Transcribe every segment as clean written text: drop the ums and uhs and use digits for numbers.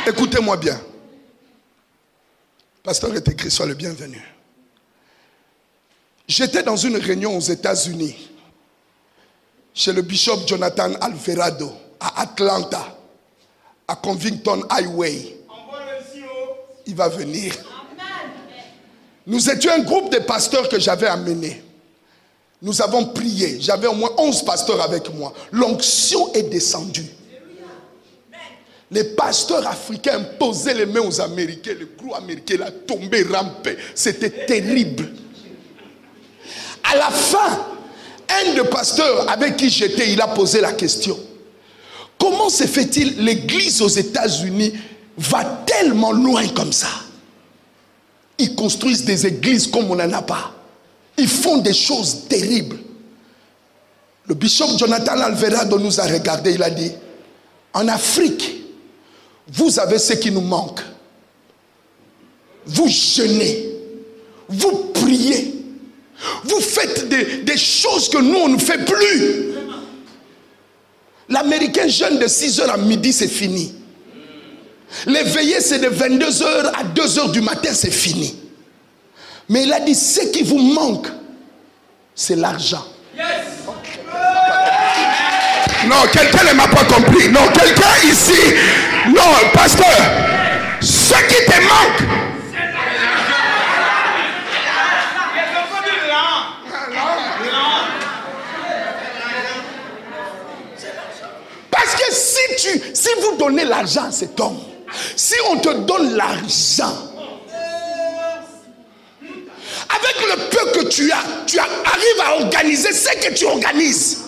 Écoutez-moi bien. Pasteur est écrit, sois le bienvenu. J'étais dans une réunion aux États-Unis, chez le bishop Jonathan Alvarado, à Atlanta, à Covington Highway. Il va venir. Nous étions un groupe de pasteurs que j'avais amené. Nous avons prié. J'avais au moins 11 pasteurs avec moi. L'onction est descendue. Les pasteurs africains posaient les mains aux Américains. Le groupe américain a tombé, rampé. C'était terrible. À la fin, un des pasteurs avec qui j'étais, il a posé la question. Comment se fait-il l'église aux États-Unis va tellement loin comme ça? Ils construisent des églises comme on n'en a pas. Ils font des choses terribles. Le bishop Jonathan Alvarado nous a regardé, il a dit, en Afrique, vous avez ce qui nous manque. Vous jeûnez, vous priez, vous faites des choses que nous on ne fait plus. L'Américain jeûne de 6h à midi, c'est fini. Les veillées, c'est de 22h à 2h du matin, c'est fini. Mais il a dit, ce qui vous manque, c'est l'argent. Yes. Non, quelqu'un ne m'a pas compris. Non, quelqu'un ici. Non, pasteur, ce qui te manque, parce que si vous donnez l'argent à cet homme, si on te donne l'argent, avec le peu que tu arrives à organiser ce que tu organises.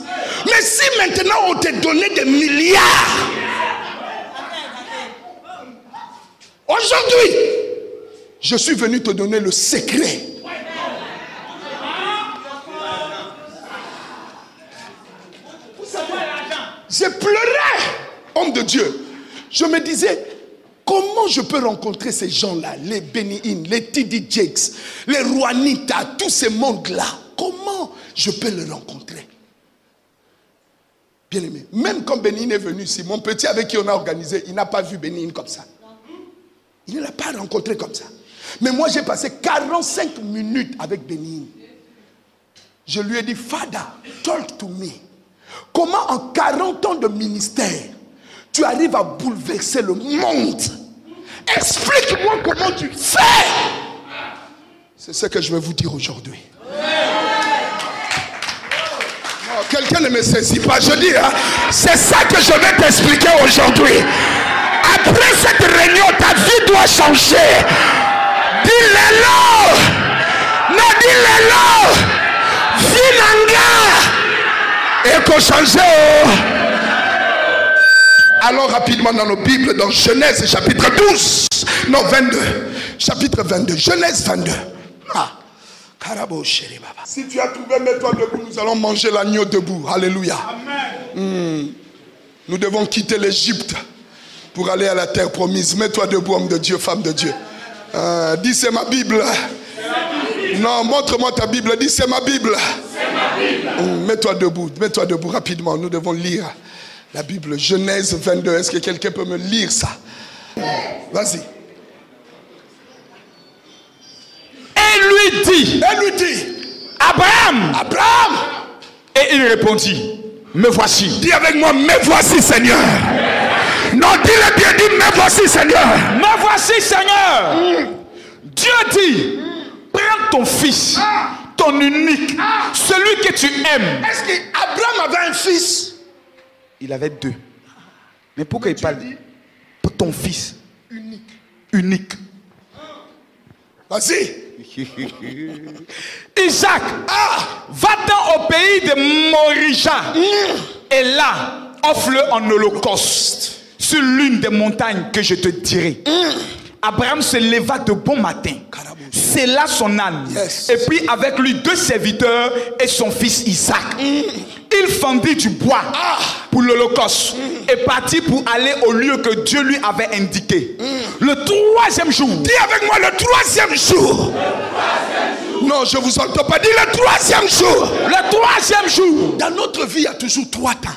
Mais si maintenant on te donnait des milliards, aujourd'hui, je suis venu te donner le secret. Je pleurais, homme de Dieu. Je me disais, comment je peux rencontrer ces gens-là, les Béni'in, les T.D. Jakes, les Rouanita, tous ces mondes-là? Comment je peux les rencontrer? Bien aimé, même quand Béni'in est venu ici, mon petit avec qui on a organisé, il n'a pas vu Béni'in comme ça. Il ne l'a pas rencontré comme ça. Mais moi, j'ai passé 45 minutes avec Béni'in. Je lui ai dit, Father, talk to me. Comment en 40 ans de ministère, tu arrives à bouleverser le monde? Explique-moi comment tu fais. C'est ce que je vais vous dire aujourd'hui. Quelqu'un ne me saisit pas. Je dis, hein, c'est ça que je vais t'expliquer aujourd'hui. Après cette réunion, ta vie doit changer. Dis-le-le. Non, dis-le-le. Vinanga. Et qu'on change. Allons rapidement dans nos Bibles, dans Genèse chapitre 12. Non, 22. Chapitre 22. Genèse 22. Ah. Si tu as trouvé, mets-toi debout. Nous allons manger l'agneau debout. Alléluia. Amen. Nous devons quitter l'Égypte pour aller à la terre promise. Mets-toi debout, homme de Dieu, femme de Dieu. Dis, c'est ma Bible. Non, montre-moi ta Bible. Dis, c'est ma Bible. Mets-toi debout rapidement. Nous devons lire la Bible. Genèse 22. Est-ce que quelqu'un peut me lire ça? Vas-y. Elle lui dit, Abraham. Et il répondit, me voici. Dis avec moi, me voici, Seigneur. Non, dis-le bien, dis, me voici, Seigneur. Me voici, Seigneur. Dieu dit, prends ton fils, ton unique, celui que tu aimes. Est-ce qu'Abraham avait un fils? Il avait deux. Mais pourquoi il parle de ton fils unique? Vas-y. Isaac, va-t'en au pays de Morija et là, offre-le en holocauste sur l'une des montagnes que je te dirai. Abraham se leva de bon matin, scella son âne, et puis avec lui 2 serviteurs et son fils Isaac. Il fendit du bois pour l'holocauste et partit pour aller au lieu que Dieu lui avait indiqué. Le 3e jour. Dis avec moi, le 3e jour. Non, je vous entends pas. Dis le 3e jour. Le 3e jour. Dans notre vie, il y a toujours 3 temps.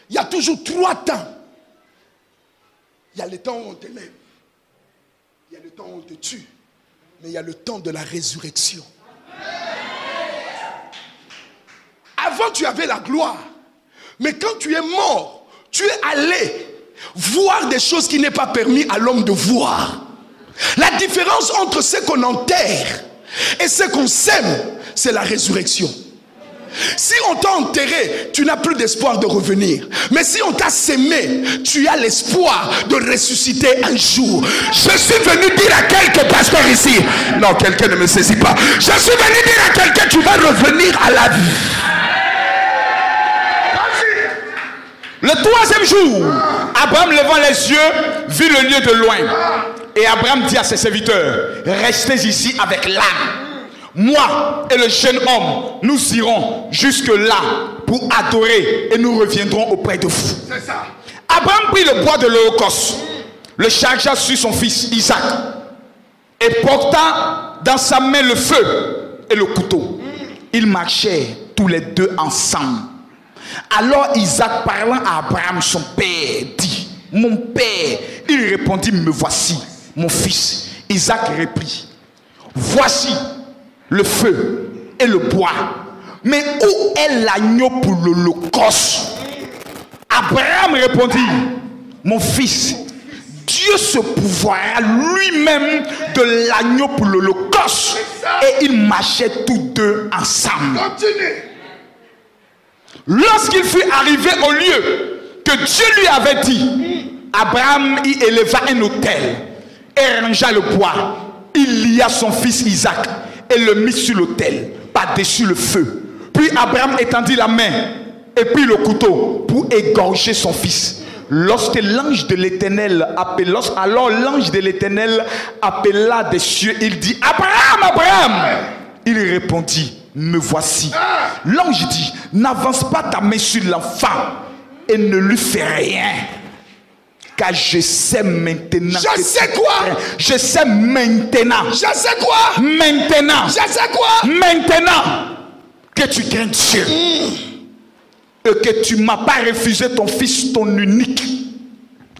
Il y a toujours 3 temps. Il y a le temps où on t'élève. Il y a le temps où on te tue. Mais il y a le temps de la résurrection. Avant, tu avais la gloire. Mais quand tu es mort, tu es allé voir des choses qui n'est pas permis à l'homme de voir. La différence entre ce qu'on enterre et ce qu'on sème, c'est la résurrection. Si on t'a enterré, tu n'as plus d'espoir de revenir. Mais si on t'a sémé, tu as l'espoir de ressusciter un jour. Je suis venu dire à quelques pasteurs ici, non, quelqu'un ne me saisit pas. Je suis venu dire à quelqu'un, tu vas revenir à la vie. Le troisième jour, Abraham levant les yeux, vit le lieu de loin. Et Abraham dit à ses serviteurs, restez ici avec l'âne. Moi et le jeune homme, nous irons jusque là pour adorer et nous reviendrons auprès de vous. C'est ça. Abraham prit le bois de l'Holocauste, le chargea sur son fils Isaac et porta dans sa main le feu et le couteau. Ils marchaient tous les deux ensemble. Alors Isaac, parlant à Abraham son père, dit, mon père. Il répondit, me voici, mon fils. Isaac reprit, voici le feu et le bois, mais où est l'agneau pour l'Holocauste? Abraham répondit, mon fils, Dieu se pourvoira lui-même de l'agneau pour l'Holocauste. Et ils marchaient tous deux ensemble. Continue. Lorsqu'il fut arrivé au lieu que Dieu lui avait dit, Abraham y éleva un autel et rangea le bois. Il lia son fils Isaac et le mit sur l'autel, par-dessus le feu. Puis Abraham étendit la main et prit le couteau pour égorger son fils. Lorsque l'ange de l'Éternel appela, alors l'ange de l'Éternel appela des cieux, il dit, Abraham, Abraham. Il répondit, me voici. L'ange dit, n'avance pas ta main sur l'enfant et ne lui fais rien. Car je sais maintenant. Je sais quoi? Je sais maintenant. Je sais quoi? Maintenant. Je sais quoi? Maintenant que tu crains Dieu. Et que tu ne m'as pas refusé ton fils, ton unique.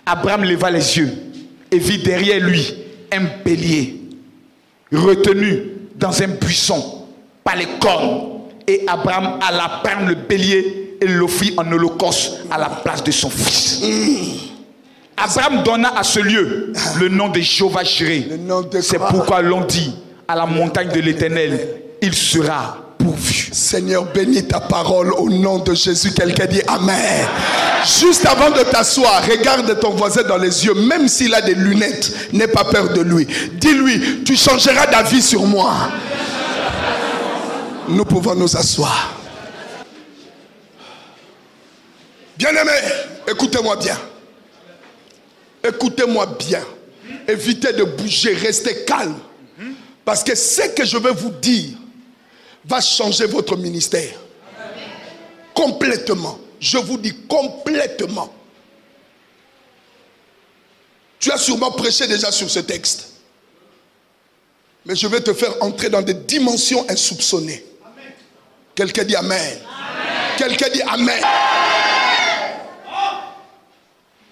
Abraham leva les yeux et vit derrière lui un bélier retenu dans un buisson par les cornes. Et Abraham alla prendre le bélier et l'offrit en holocauste à la place de son fils. Abraham donna à ce lieu le nom de Jéhovah Jireh. C'est pourquoi l'on dit à la montagne de l'Éternel, il sera pourvu. Seigneur, bénis ta parole au nom de Jésus. Quelqu'un dit Amen. Juste avant de t'asseoir, regarde ton voisin dans les yeux, même s'il a des lunettes, n'aie pas peur de lui. Dis-lui, tu changeras d'avis sur moi. Nous pouvons nous asseoir. Bien-aimés, écoutez-moi bien. Écoutez-moi bien. Évitez de bouger, restez calme. Parce que ce que je vais vous dire va changer votre ministère. Complètement. Je vous dis complètement. Tu as sûrement prêché déjà sur ce texte. Mais je vais te faire entrer dans des dimensions insoupçonnées. Quelqu'un dit Amen. Amen. Quelqu'un dit Amen.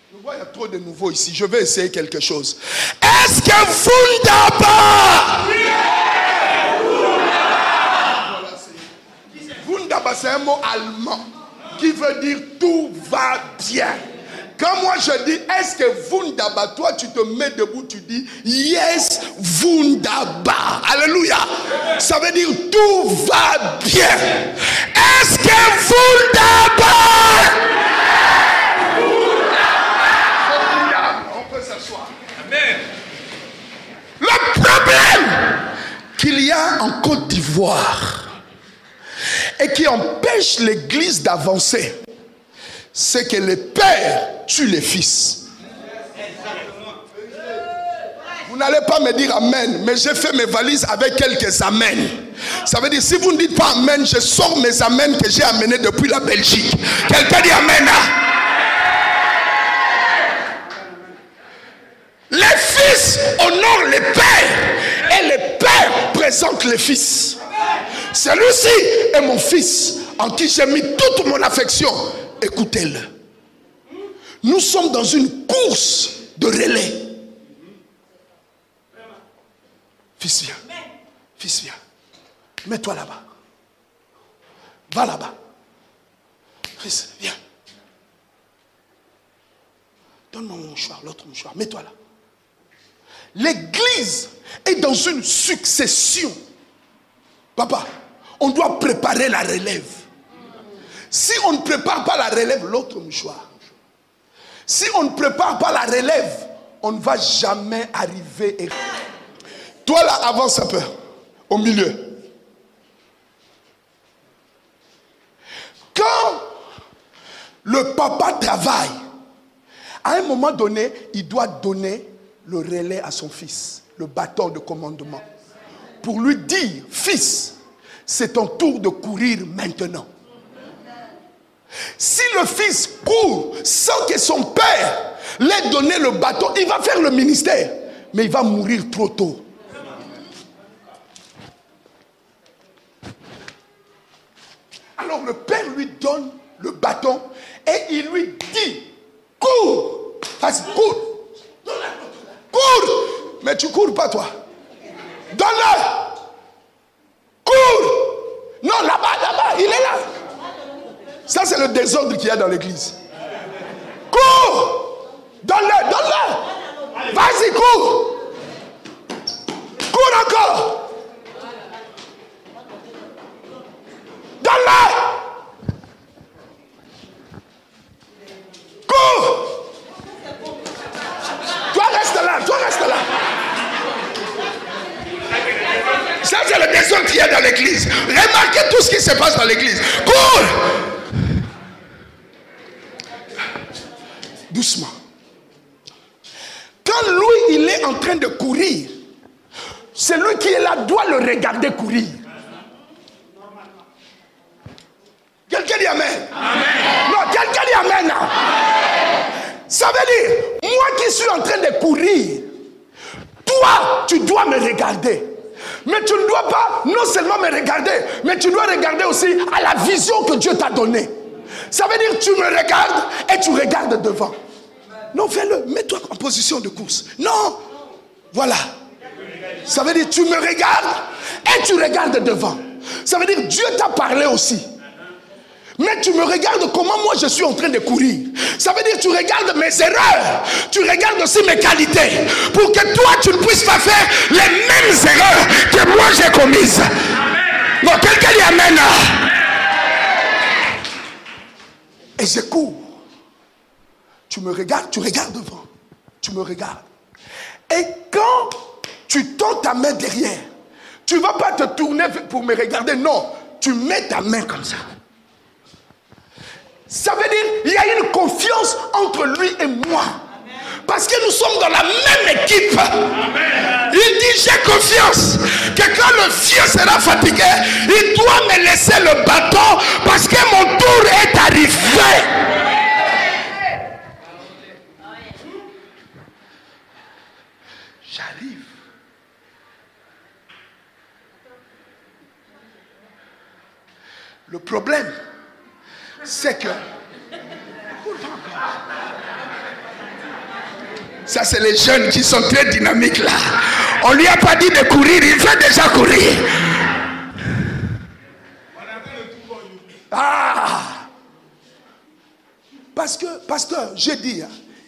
Je vois, il y a trop de nouveaux ici. Je vais essayer quelque chose. Est-ce que Wunderbar? Wunderbar, c'est un mot allemand qui veut dire tout va bien. Quand moi je dis est-ce que Wunderbar, toi tu te mets debout, tu dis yes Wunderbar. Alléluia. Ça veut dire tout va bien. Est-ce que Wunderbar? On peut s'asseoir. Amen. Le problème qu'il y a en Côte d'Ivoire et qui empêche l'église d'avancer, c'est que les pères tuent les fils. Vous n'allez pas me dire amen, mais j'ai fait mes valises avec quelques amen. Ça veut dire, si vous ne dites pas amen, je sors mes amen que j'ai amenés depuis la Belgique. Quelqu'un dit amen. Les fils honorent les pères et les pères présentent les fils. Celui-ci est mon fils en qui j'ai mis toute mon affection. Écoutez-le. Nous sommes dans une course de relais. Fils, viens. Fils, viens. Mets-toi là-bas. Va là-bas. Fils, viens. Donne-moi mon mouchoir, l'autre mouchoir. Mets-toi là. L'église est dans une succession. Papa, on doit préparer la relève. Si on ne prépare pas la relève, l'autre mouchoir. Si on ne prépare pas la relève, on ne va jamais arriver. Toi là, avance un peu. Au milieu. Quand le papa travaille, à un moment donné, il doit donner le relais à son fils, le bâton de commandement, pour lui dire, fils, c'est ton tour de courir maintenant. Si le fils court sans que son père l'ait donné le bâton, il va faire le ministère, mais il va mourir trop tôt. Alors le père lui donne le bâton et il lui dit, cours, vas-y, cours, cours, mais tu cours pas toi, donne-le, cours, non là-bas, il est là. Ça c'est le désordre qu'il y a dans l'église. Cours, donne-le, vas-y, cours, cours encore, donne-le, cours. Toi reste là, toi reste là. Ça c'est le désordre qu'il y a dans l'église. Remarquez tout ce qui se passe dans l'église. Cours. Doucement. Quand lui il est en train de courir, celui qui est là doit le regarder courir. Quelqu'un dit amen. Amen. Non, quelqu'un dit amen. Ça veut dire, moi qui suis en train de courir, toi, tu dois me regarder. Mais tu ne dois pas non seulement me regarder, mais tu dois regarder aussi à la vision que Dieu t'a donnée. Ça veut dire, tu me regardes et tu regardes devant. Non, fais-le, mets-toi en position de course. Non, voilà. Ça veut dire, tu me regardes et tu regardes devant. Ça veut dire, Dieu t'a parlé aussi. Mais tu me regardes comment moi je suis en train de courir. Ça veut dire tu regardes mes erreurs. Tu regardes aussi mes qualités. Pour que toi tu ne puisses pas faire les mêmes erreurs que moi j'ai commises. Amen. Non, quelqu'un dit amen. Et je cours. Tu me regardes, tu regardes devant. Tu me regardes. Et quand tu tends ta main derrière, tu ne vas pas te tourner pour me regarder. Non, tu mets ta main comme ça. Ça veut dire il y a une confiance entre lui et moi. Parce que nous sommes dans la même équipe. Amen. Il dit j'ai confiance que quand le vieux sera fatigué, il doit me laisser le bâton parce que mon tour est arrivé. J'arrive. Le problème, c'est que ça c'est les jeunes qui sont très dynamiques là. On lui a pas dit de courir, il veut déjà courir. Ah, parce que pasteur, j'ai dit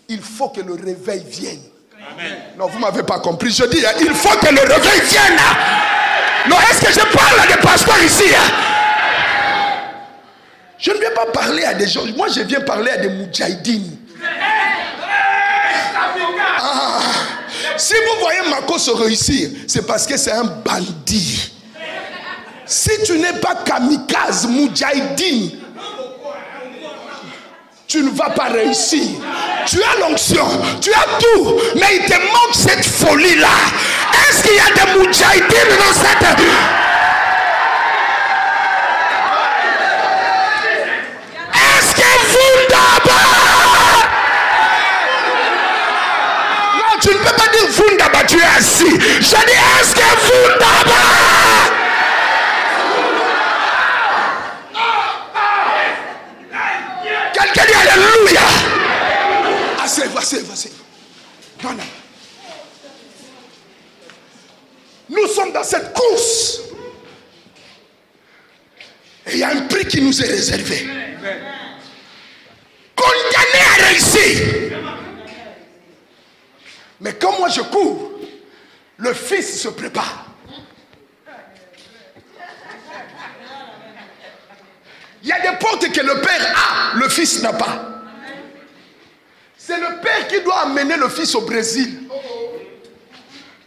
il faut que le réveil vienne. Amen. Non, vous m'avez pas compris. Je dis il faut que le réveil vienne. Non, est-ce que je parle à des pasteurs ici? Je ne viens pas parler à des gens. Moi, je viens parler à des moudjahidines. Ah, si vous voyez Marcos se réussir, c'est parce que c'est un bandit. Si tu n'es pas kamikaze, moudjahidine, tu ne vas pas réussir. Tu as l'onction, tu as tout, mais il te manque cette folie-là. Est-ce qu'il y a des moudjahidines dans cette... Non, tu ne peux pas dire Vundaba, tu es assis. Je dis, est-ce que Vundaba? Quelqu'un dit Alléluia. Assez. Non, non. Nous sommes dans cette course. Et il y a un prix qui nous est réservé. Condamné à réussir. Mais comme moi je cours, le fils se prépare. Il y a des portes que le père a, le fils n'a pas. C'est le père qui doit amener le fils au Brésil.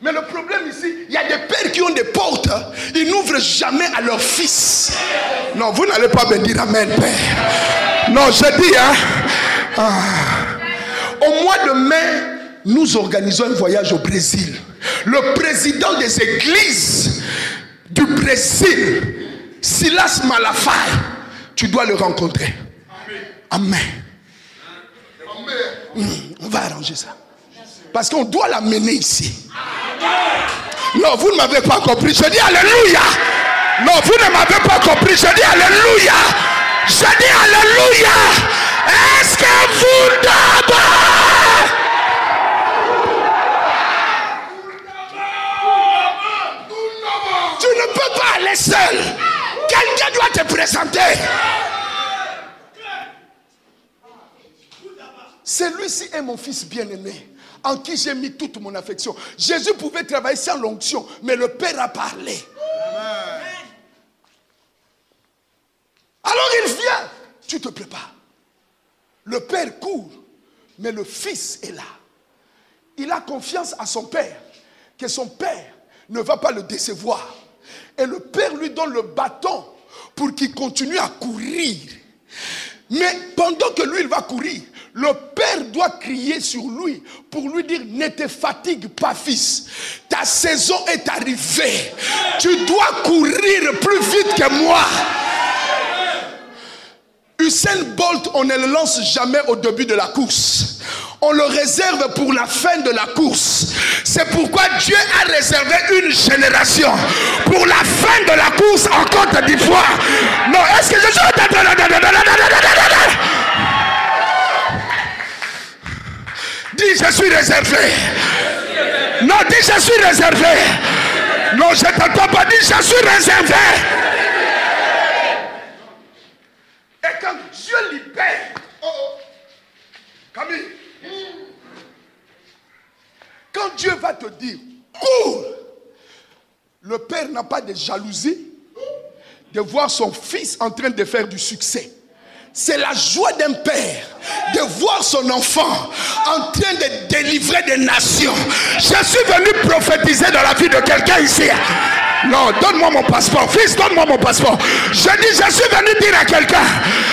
Mais le problème ici, il y a des pères qui ont des portes, ils n'ouvrent jamais à leur fils. Non, vous n'allez pas me dire amen, père. Non, je dis, au mois de mai, nous organisons un voyage au Brésil. Le président des églises du Brésil, Silas Malafaia, tu dois le rencontrer. Amen. On va arranger ça. Parce qu'on doit l'amener ici. Non, vous ne m'avez pas compris. Je dis alléluia. Non, vous ne m'avez pas compris. Je dis alléluia. Je dis alléluia. Est-ce que vous d'abord? Tu ne peux pas aller seul. Quelqu'un doit te présenter. Celui-ci est mon fils bien-aimé, en qui j'ai mis toute mon affection. Jésus pouvait travailler sans l'onction, mais le Père a parlé. Amen. Alors il vient, tu te prépares. Le Père court, mais le Fils est là. Il a confiance à son Père, que son Père ne va pas le décevoir. Et le Père lui donne le bâton pour qu'il continue à courir. Mais pendant que lui, il va courir, le Père doit crier sur lui pour lui dire: ne te fatigue pas, fils. Ta saison est arrivée. Tu dois courir plus vite que moi. Usain Bolt, on ne le lance jamais au début de la course. On le réserve pour la fin de la course. C'est pourquoi Dieu a réservé une génération pour la fin de la course en Côte d'Ivoire. Non, est-ce que je suis... Dis, je suis réservé. Non, dis, je suis réservé. Non, je ne t'entends pas. Dis, je suis réservé. Et quand Dieu libère, Camille, quand Dieu va te dire cours, le Père n'a pas de jalousie de voir son fils en train de faire du succès. C'est la joie d'un père de voir son enfant en train de délivrer des nations. Je suis venu prophétiser dans la vie de quelqu'un ici. Non, donne-moi mon passeport. Fils, donne-moi mon passeport. Je dis, je suis venu dire à quelqu'un: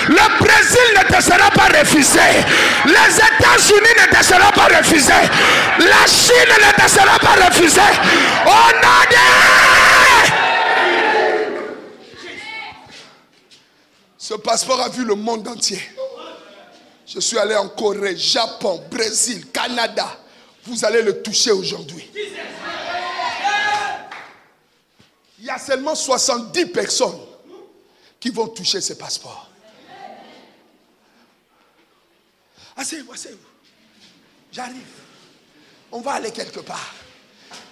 le Brésil ne te sera pas refusé. Les États-Unis ne te seront pas refusés. La Chine ne te sera pas refusée. On a des... Ce passeport a vu le monde entier. Je suis allé en Corée, Japon, Brésil, Canada. Vous allez le toucher aujourd'hui. Il y a seulement 70 personnes qui vont toucher ce passeport. Asseyez-vous, asseyez-vous. J'arrive. On va aller quelque part.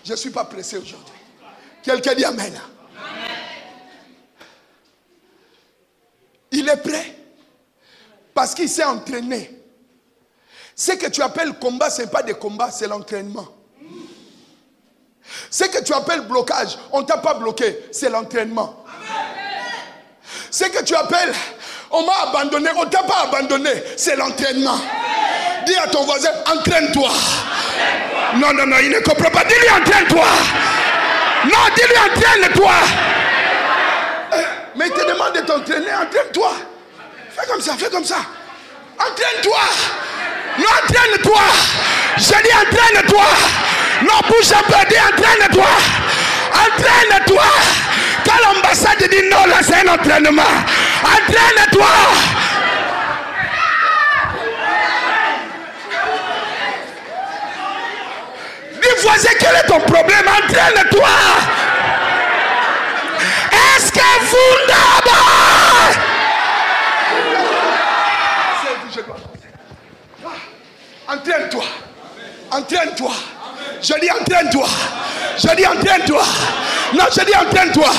Je ne suis pas pressé aujourd'hui. Quelqu'un dit amen. Il est prêt parce qu'il s'est entraîné. Ce que tu appelles combat, ce n'est pas des combats, c'est l'entraînement. Ce que tu appelles blocage, on ne t'a pas bloqué, c'est l'entraînement. Ce que tu appelles on m'a abandonné, on ne t'a pas abandonné, c'est l'entraînement. Dis à ton voisin: entraîne-toi. Non, non, non, il ne comprend pas. Dis-lui: entraîne-toi. Non, dis-lui: entraîne-toi. Mais il te demande de t'entraîner, entraîne-toi. Fais comme ça, fais comme ça. Entraîne-toi. Non, entraîne-toi. Je dis: entraîne-toi. Non, bouge un peu, dis: entraîne-toi. Entraîne-toi. Quand l'ambassade dit non, là c'est un entraînement. Entraîne-toi. Dis voisin, quel est ton problème? Entraîne-toi. Est-ce que vous d'abord? Entraîne-toi. Entraîne-toi. Je dis entraîne-toi. Je dis entraîne-toi. Non, je dis entraîne-toi.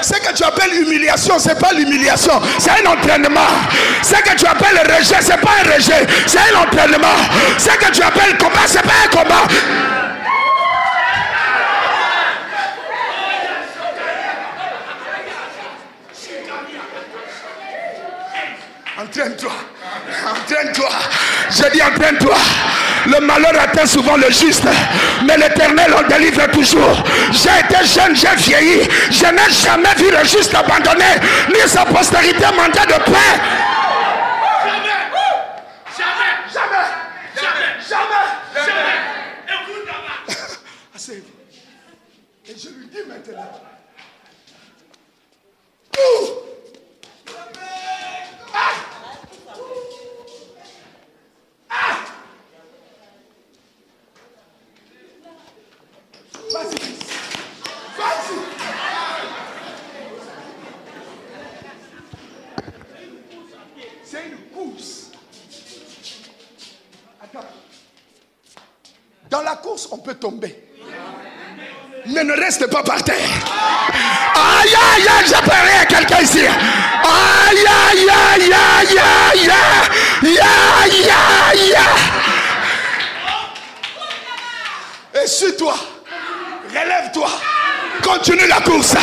Ce que tu appelles humiliation, ce n'est pas l'humiliation, c'est un entraînement. Ce que tu appelles rejet, ce n'est pas un rejet, c'est un entraînement. Ce que tu appelles combat, ce n'est pas un combat. Entraîne-toi. Entraîne-toi. Je dis entraîne-toi. Le malheur atteint souvent le juste, mais l'Éternel en délivre toujours. J'ai été jeune, j'ai vieilli. Je n'ai jamais vu le juste abandonné, ni sa postérité manquer de paix. Jamais. Et je lui dis maintenant. C'est une course. Attends. Dans la course, on peut tomber. Mais ne reste pas par terre. Aïe, aïe, aïe, j'ai parlé à quelqu'un ici. Aïe, aïe, aïe, aïe, aïe, aïe, aïe, aïe, aïe. Et suis-toi. Relève-toi. Continue la course.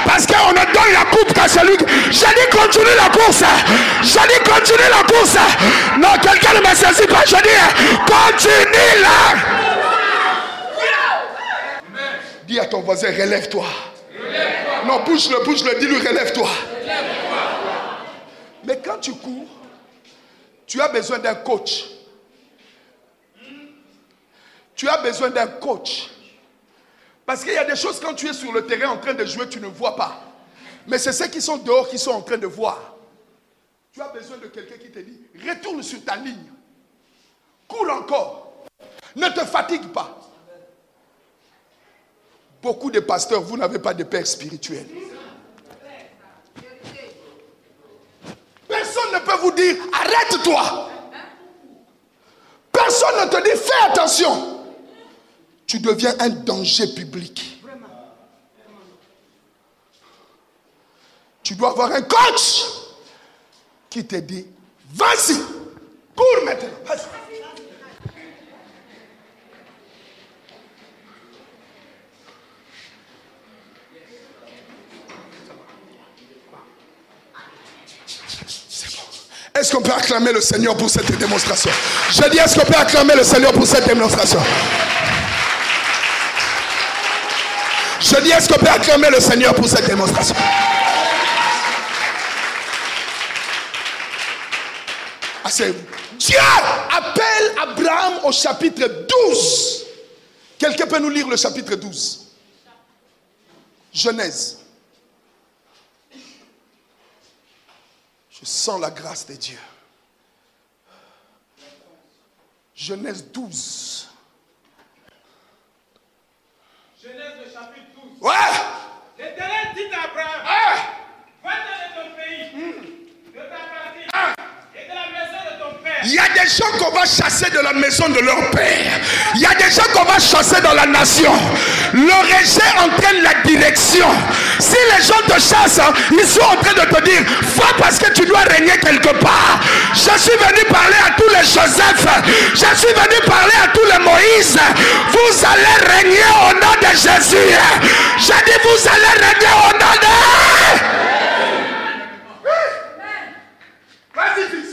Parce qu'on ne donne la coupe qu'à celui. Je dis continue la course. Je dis continue la course. Non, quelqu'un ne me saisit pas. Je dis continue là. Dis à ton voisin, relève-toi. Non, bouge-le, dis-lui, relève-toi. Mais quand tu cours, tu as besoin d'un coach. Tu as besoin d'un coach. Parce qu'il y a des choses, quand tu es sur le terrain en train de jouer, tu ne vois pas. Mais c'est ceux qui sont dehors qui sont en train de voir. Tu as besoin de quelqu'un qui te dit, retourne sur ta ligne. Cours encore. Ne te fatigue pas. Beaucoup de pasteurs, vous n'avez pas de père spirituel. Personne ne peut vous dire, arrête-toi. Personne ne te dit, fais attention. Tu deviens un danger public. Tu dois avoir un coach qui te dit, vas-y, cours maintenant, vas-y. Est-ce qu'on peut acclamer le Seigneur pour cette démonstration? Je dis, est-ce qu'on peut acclamer le Seigneur pour cette démonstration? Je dis, est-ce qu'on peut acclamer le Seigneur pour cette démonstration? Asseyez-vous. Dieu appelle Abraham au chapitre 12. Quelqu'un peut nous lire le chapitre 12? Genèse. Je sens la grâce de Dieu. Genèse 12. Genèse le chapitre 12. Ouais. L'Éternel dit à Abraham, va-t'en de ton pays, de ta patrie, et de la maison de ton père. Il y a des gens qu'on va chasser de la maison de leur père. Il y a des gens qu'on va chasser dans la nation. Le rejet entraîne la direction. Si les gens te chassent, ils sont en train de te dire, va parce que tu dois régner quelque part. Je suis venu parler à tous les Joseph. Je suis venu parler à tous les Moïse. Vous allez régner au nom de Jésus. Je dis, vous allez régner au nom de... Vas-y, fils.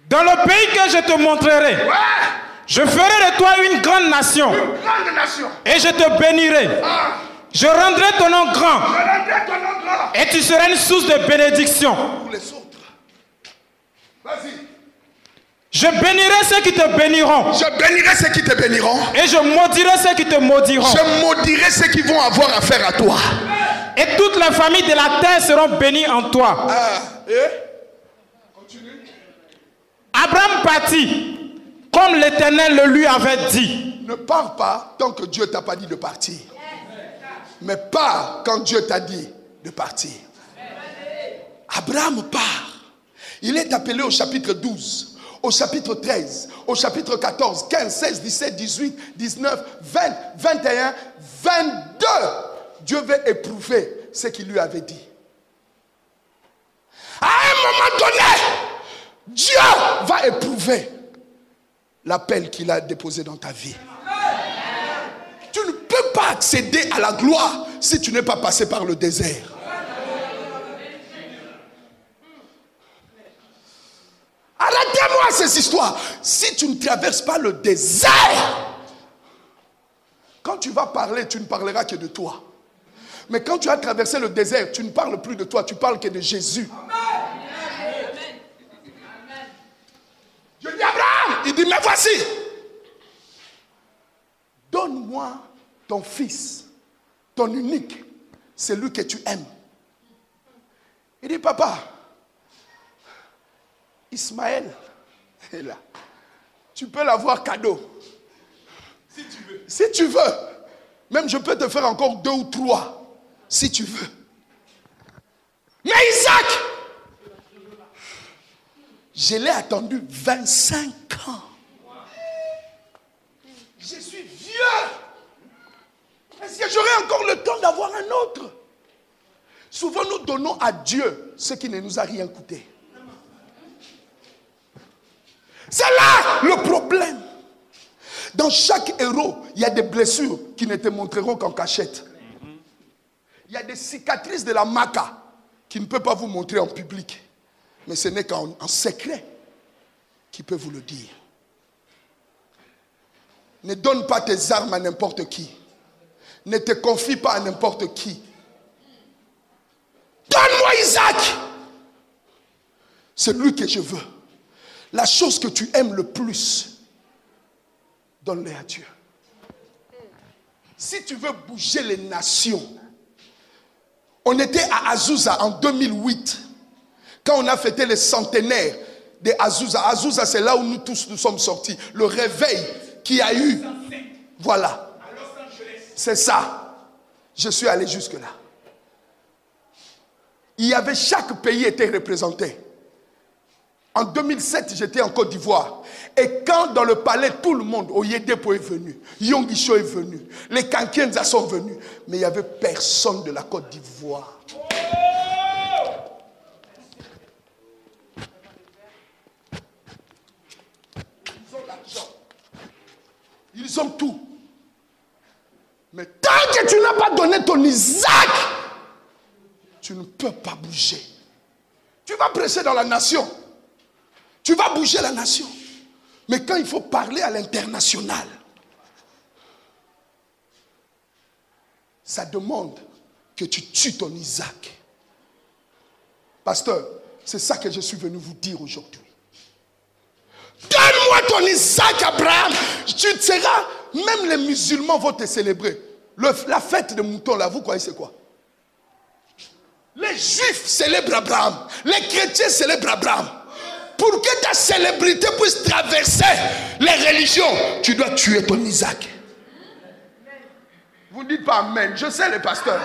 Dans le pays que je te montrerai, je ferai de toi une grande nation. Une grande nation. Et je te bénirai. Je rendrai ton nom grand. Et tu seras une source de bénédiction. Pour les autres. Vas-y. Je bénirai ceux qui te béniront. Je bénirai ceux qui te béniront. Et je maudirai ceux qui te maudiront. Je maudirai ceux qui vont avoir affaire à toi. Et toutes les familles de la terre seront bénies en toi. Continue. Abraham partit, comme l'Éternel le lui avait dit. Ne pars pas tant que Dieu t'a pas dit de partir. Mais pars quand Dieu t'a dit de partir. Abraham part. Il est appelé au chapitre 12. au chapitre 13, au chapitre 14, 15, 16, 17, 18, 19, 20, 21, 22, Dieu veut éprouver ce qu'il lui avait dit. À un moment donné, Dieu va éprouver l'appel qu'il a déposé dans ta vie. Tu ne peux pas accéder à la gloire si tu n'es pas passé par le désert. Arrêtez-moi ces histoires. Si tu ne traverses pas le désert, quand tu vas parler, tu ne parleras que de toi. Mais quand tu as traversé le désert, tu ne parles plus de toi, tu parles que de Jésus. Dieu dit à Abraham, il dit, mais voici, donne-moi ton fils, ton unique, celui que tu aimes. Il dit, papa, Ismaël est là. Tu peux l'avoir cadeau. Si tu veux. Si tu veux. Même je peux te faire encore 2 ou 3. Si tu veux. Mais Isaac, je l'ai attendu 25 ans. Je suis vieux. Est-ce que j'aurai encore le temps d'avoir un autre? Souvent nous donnons à Dieu ce qui ne nous a rien coûté. C'est là le problème. Dans chaque héros, il y a des blessures qui ne te montreront qu'en cachette. Il y a des cicatrices de la maca qui ne peut pas vous montrer en public. Mais ce n'est qu'en secret qu'il peut vous le dire. Ne donne pas tes armes à n'importe qui. Ne te confie pas à n'importe qui. Donne-moi Isaac. C'est lui que je veux. La chose que tu aimes le plus, donne-le à Dieu. Si tu veux bouger les nations, on était à Azusa en 2008, quand on a fêté les centenaires de Azusa. Azusa, c'est là où nous tous nous sommes sortis. Le réveil qu'il y a eu. Voilà. C'est ça. Je suis allé jusque-là. Il y avait, chaque pays était représenté. En 2007, j'étais en Côte d'Ivoire. Et quand dans le palais, tout le monde, Oyedepo est venu, Yongisho est venu, les Kankenza sont venus, mais il n'y avait personne de la Côte d'Ivoire. Ils ont l'argent. Ils ont tout. Mais tant que tu n'as pas donné ton Isaac, tu ne peux pas bouger. Tu vas prêcher dans la nation. Tu vas bouger la nation. Mais quand il faut parler à l'international, ça demande que tu tues ton Isaac. Pasteur, c'est ça que je suis venu vous dire aujourd'hui. Donne-moi ton Isaac, Abraham. Tu seras, même les musulmans vont te célébrer. La fête de moutons là, vous croyez c'est quoi? Les juifs célèbrent Abraham. Les chrétiens célèbrent Abraham. Pour que ta célébrité puisse traverser les religions, tu dois tuer ton Isaac. Vous ne dites pas amen. Je sais les pasteurs.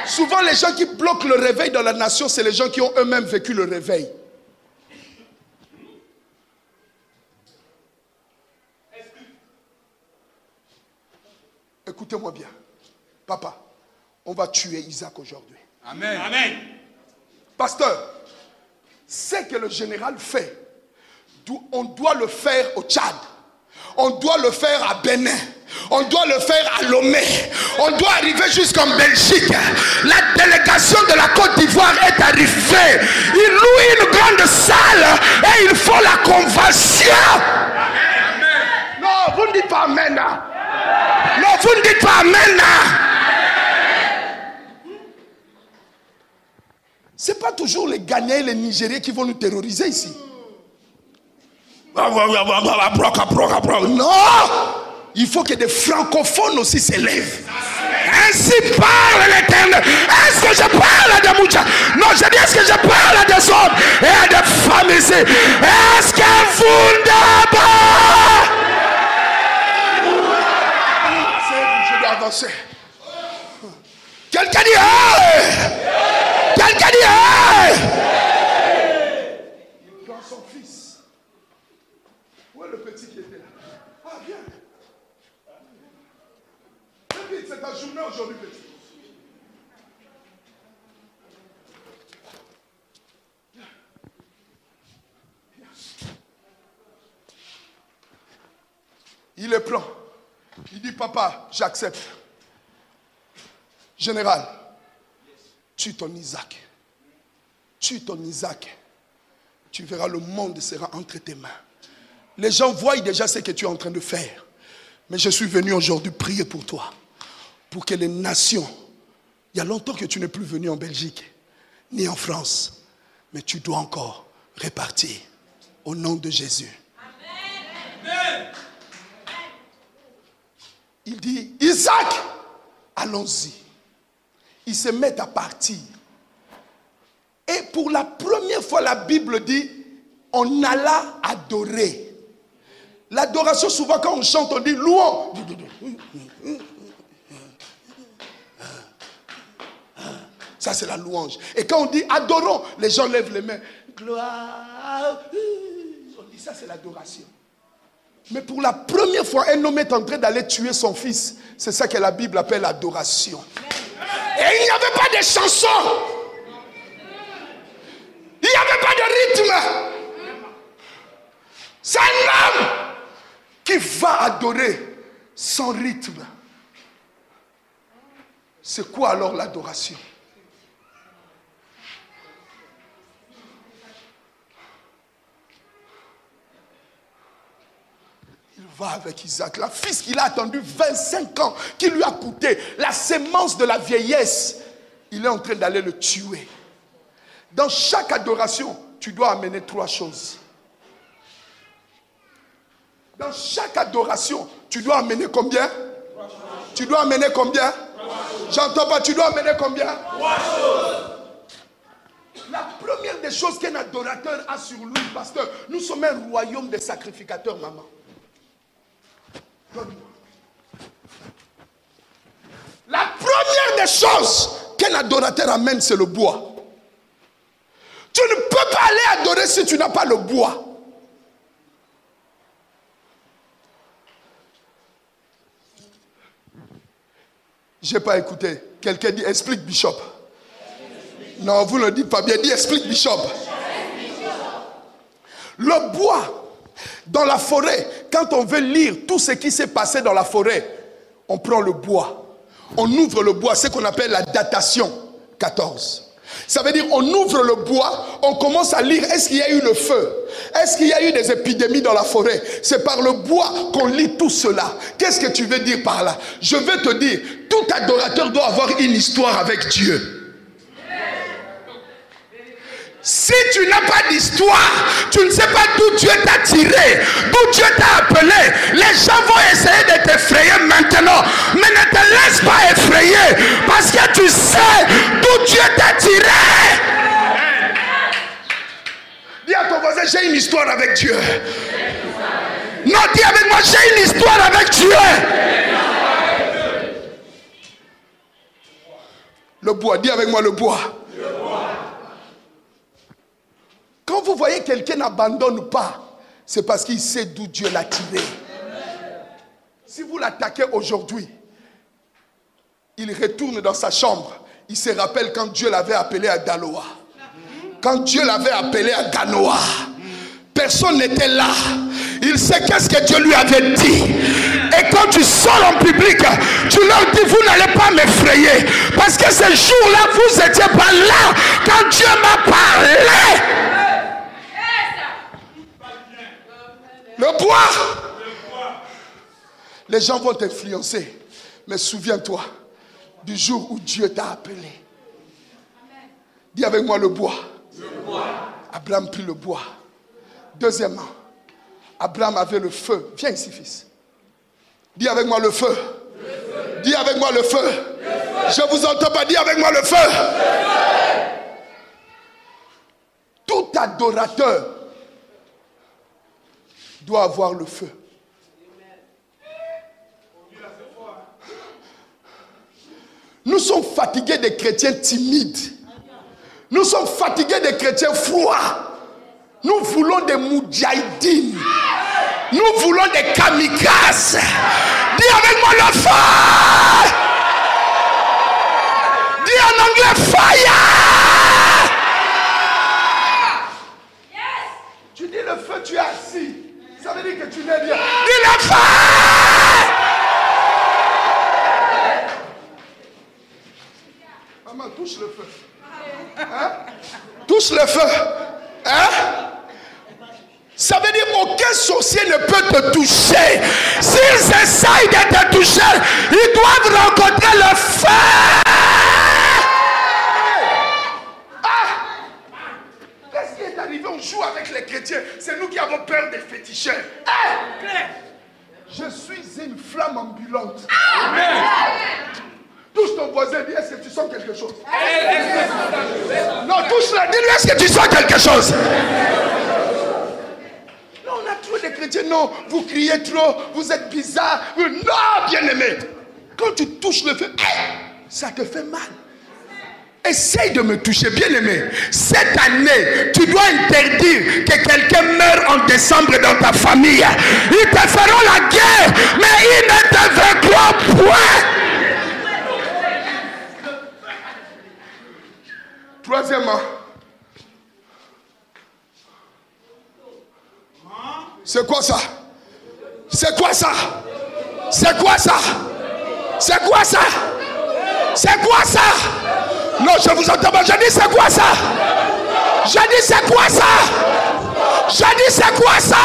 Souvent les gens qui bloquent le réveil dans la nation, c'est les gens qui ont eux-mêmes vécu le réveil. Écoutez-moi bien. Papa, on va tuer Isaac aujourd'hui. Amen. Amen. Pasteur, ce que le général fait, on doit le faire au Tchad. On doit le faire à Bénin. On doit le faire à Lomé. On doit arriver jusqu'en Belgique. La délégation de la Côte d'Ivoire est arrivée. Il loue une grande salle et il faut la convention. Non, vous ne dites pas amen. Non, vous ne dites pas amen. Ce n'est pas toujours les Ghanéens et les Nigériens qui vont nous terroriser ici. Non! Il faut que des francophones aussi s'élèvent. Ainsi parle l'Éternel. Est-ce que je parle de Moucha? Non, je dis est-ce que je parle des hommes et des femmes ici? Est-ce que vous d'abord? Je dois avancer. Quelqu'un dit hey! Quelqu'un dit hey! Il prend son fils. le petit qui était là. Ah, viens. Viens vite, c'est ta journée aujourd'hui, petit. Il le prend. Il dit, papa, j'accepte. Général, tue ton Isaac. Tue ton Isaac. Tu verras, le monde sera entre tes mains. Les gens voient déjà ce que tu es en train de faire. Mais je suis venu aujourd'hui prier pour toi. Pour que les nations... Il y a longtemps que tu n'es plus venu en Belgique, ni en France. Mais tu dois encore repartir au nom de Jésus. Amen. Il dit, Isaac, allons-y. Ils se mettent à partir. Et pour la première fois, la Bible dit, on alla adorer. L'adoration, souvent quand on chante, on dit louons. Ça, c'est la louange. Et quand on dit adorons, les gens lèvent les mains. Gloire. On dit ça, c'est l'adoration. Mais pour la première fois, un homme est en train d'aller tuer son fils. C'est ça que la Bible appelle l'adoration. Et il n'y avait pas de chansons. Il n'y avait pas de rythme. C'est un homme qui va adorer sans rythme. C'est quoi alors l'adoration? Il va avec Isaac, la fils qu'il a attendu 25 ans, qui lui a coûté la sémence de la vieillesse. Il est en train d'aller le tuer. Dans chaque adoration, tu dois amener 3 choses. Dans chaque adoration, tu dois amener combien? Tu dois amener combien? J'entends pas, tu dois amener combien? 3 choses. La première des choses qu'un adorateur a sur lui, parce que nous sommes un royaume de sacrificateurs, maman. La première des choses qu'un adorateur amène, c'est le bois. Tu ne peux pas aller adorer si tu n'as pas le bois. Je n'ai pas écouté. Quelqu'un dit, explique Bishop. Non, vous ne le dites pas bien. Dis, explique Bishop. Le bois, dans la forêt, quand on veut lire tout ce qui s'est passé dans la forêt, on prend le bois. On ouvre le bois, ce qu'on appelle la datation 14. Ça veut dire on ouvre le bois, on commence à lire, est-ce qu'il y a eu le feu? Est-ce qu'il y a eu des épidémies dans la forêt? C'est par le bois qu'on lit tout cela. Qu'est-ce que tu veux dire par là? Je veux te dire, tout adorateur doit avoir une histoire avec Dieu. Si tu n'as pas d'histoire, tu ne sais pas d'où Dieu t'a tiré, d'où Dieu t'a appelé. Les gens vont essayer de t'effrayer maintenant, mais ne te laisse pas effrayer, parce que tu sais d'où Dieu t'a tiré. Dis à ton voisin, j'ai une histoire avec Dieu. Non, dis avec moi, j'ai une histoire avec Dieu. Le bois, dis avec moi le bois. Quand vous voyez quelqu'un n'abandonne pas, c'est parce qu'il sait d'où Dieu l'a tiré. Si vous l'attaquez aujourd'hui, il retourne dans sa chambre. Il se rappelle quand Dieu l'avait appelé à Ganoa. Quand Dieu l'avait appelé à Ganoa, personne n'était là. Il sait qu'est-ce que Dieu lui avait dit. Et quand tu sors en public, tu leur dis, vous n'allez pas m'effrayer. Parce que ce jour-là, vous n'étiez pas là quand Dieu m'a parlé. Le bois. Les gens vont t'influencer. Mais souviens-toi du jour où Dieu t'a appelé. Dis avec moi le bois. Abraham prit le bois. Deuxièmement, Abraham avait le feu. Viens ici, fils. Dis avec moi le feu. Dis avec moi le feu. Je vous entends pas. Dis avec moi le feu. Tout adorateur doit avoir le feu. Nous sommes fatigués des chrétiens timides. Nous sommes fatigués des chrétiens froids. Nous voulons des moudjahidines. Nous voulons des kamikazes. Dis avec moi le feu. Dis en anglais fire. Tu dis le feu, tu es assis. Ça veut dire que tu n'es bien. Dis le feu. Maman, touche le feu. Hein? Touche le feu. Hein? Ça veut dire qu'aucun sorcier ne peut te toucher. S'ils essayent de te toucher, ils doivent rencontrer le feu. Qu'est-ce qui est arrivé? On joue avec les chrétiens. C'est nous qui avons peur des féticheurs. Je suis une flamme ambulante. Amen. Touche ton voisin, dis, est-ce que tu sens quelque chose? Non, touche-le, dis-lui, est-ce que tu sens quelque chose? Non, on a trop de chrétiens, non, vous criez trop, vous êtes bizarre. Non, bien-aimé, quand tu touches le feu, ça te fait mal. Essaye de me toucher, bien-aimé. Cette année, tu dois interdire que quelqu'un meure en décembre dans ta famille. Ils te feront la guerre, mais ils ne te vaincront point. Troisièmement, c'est quoi ça? C'est quoi ça? C'est quoi ça? C'est quoi ça? C'est quoi ça? Non, je vous entends pas. Je dis c'est quoi ça? Je dis c'est quoi ça? Je dis c'est quoi ça?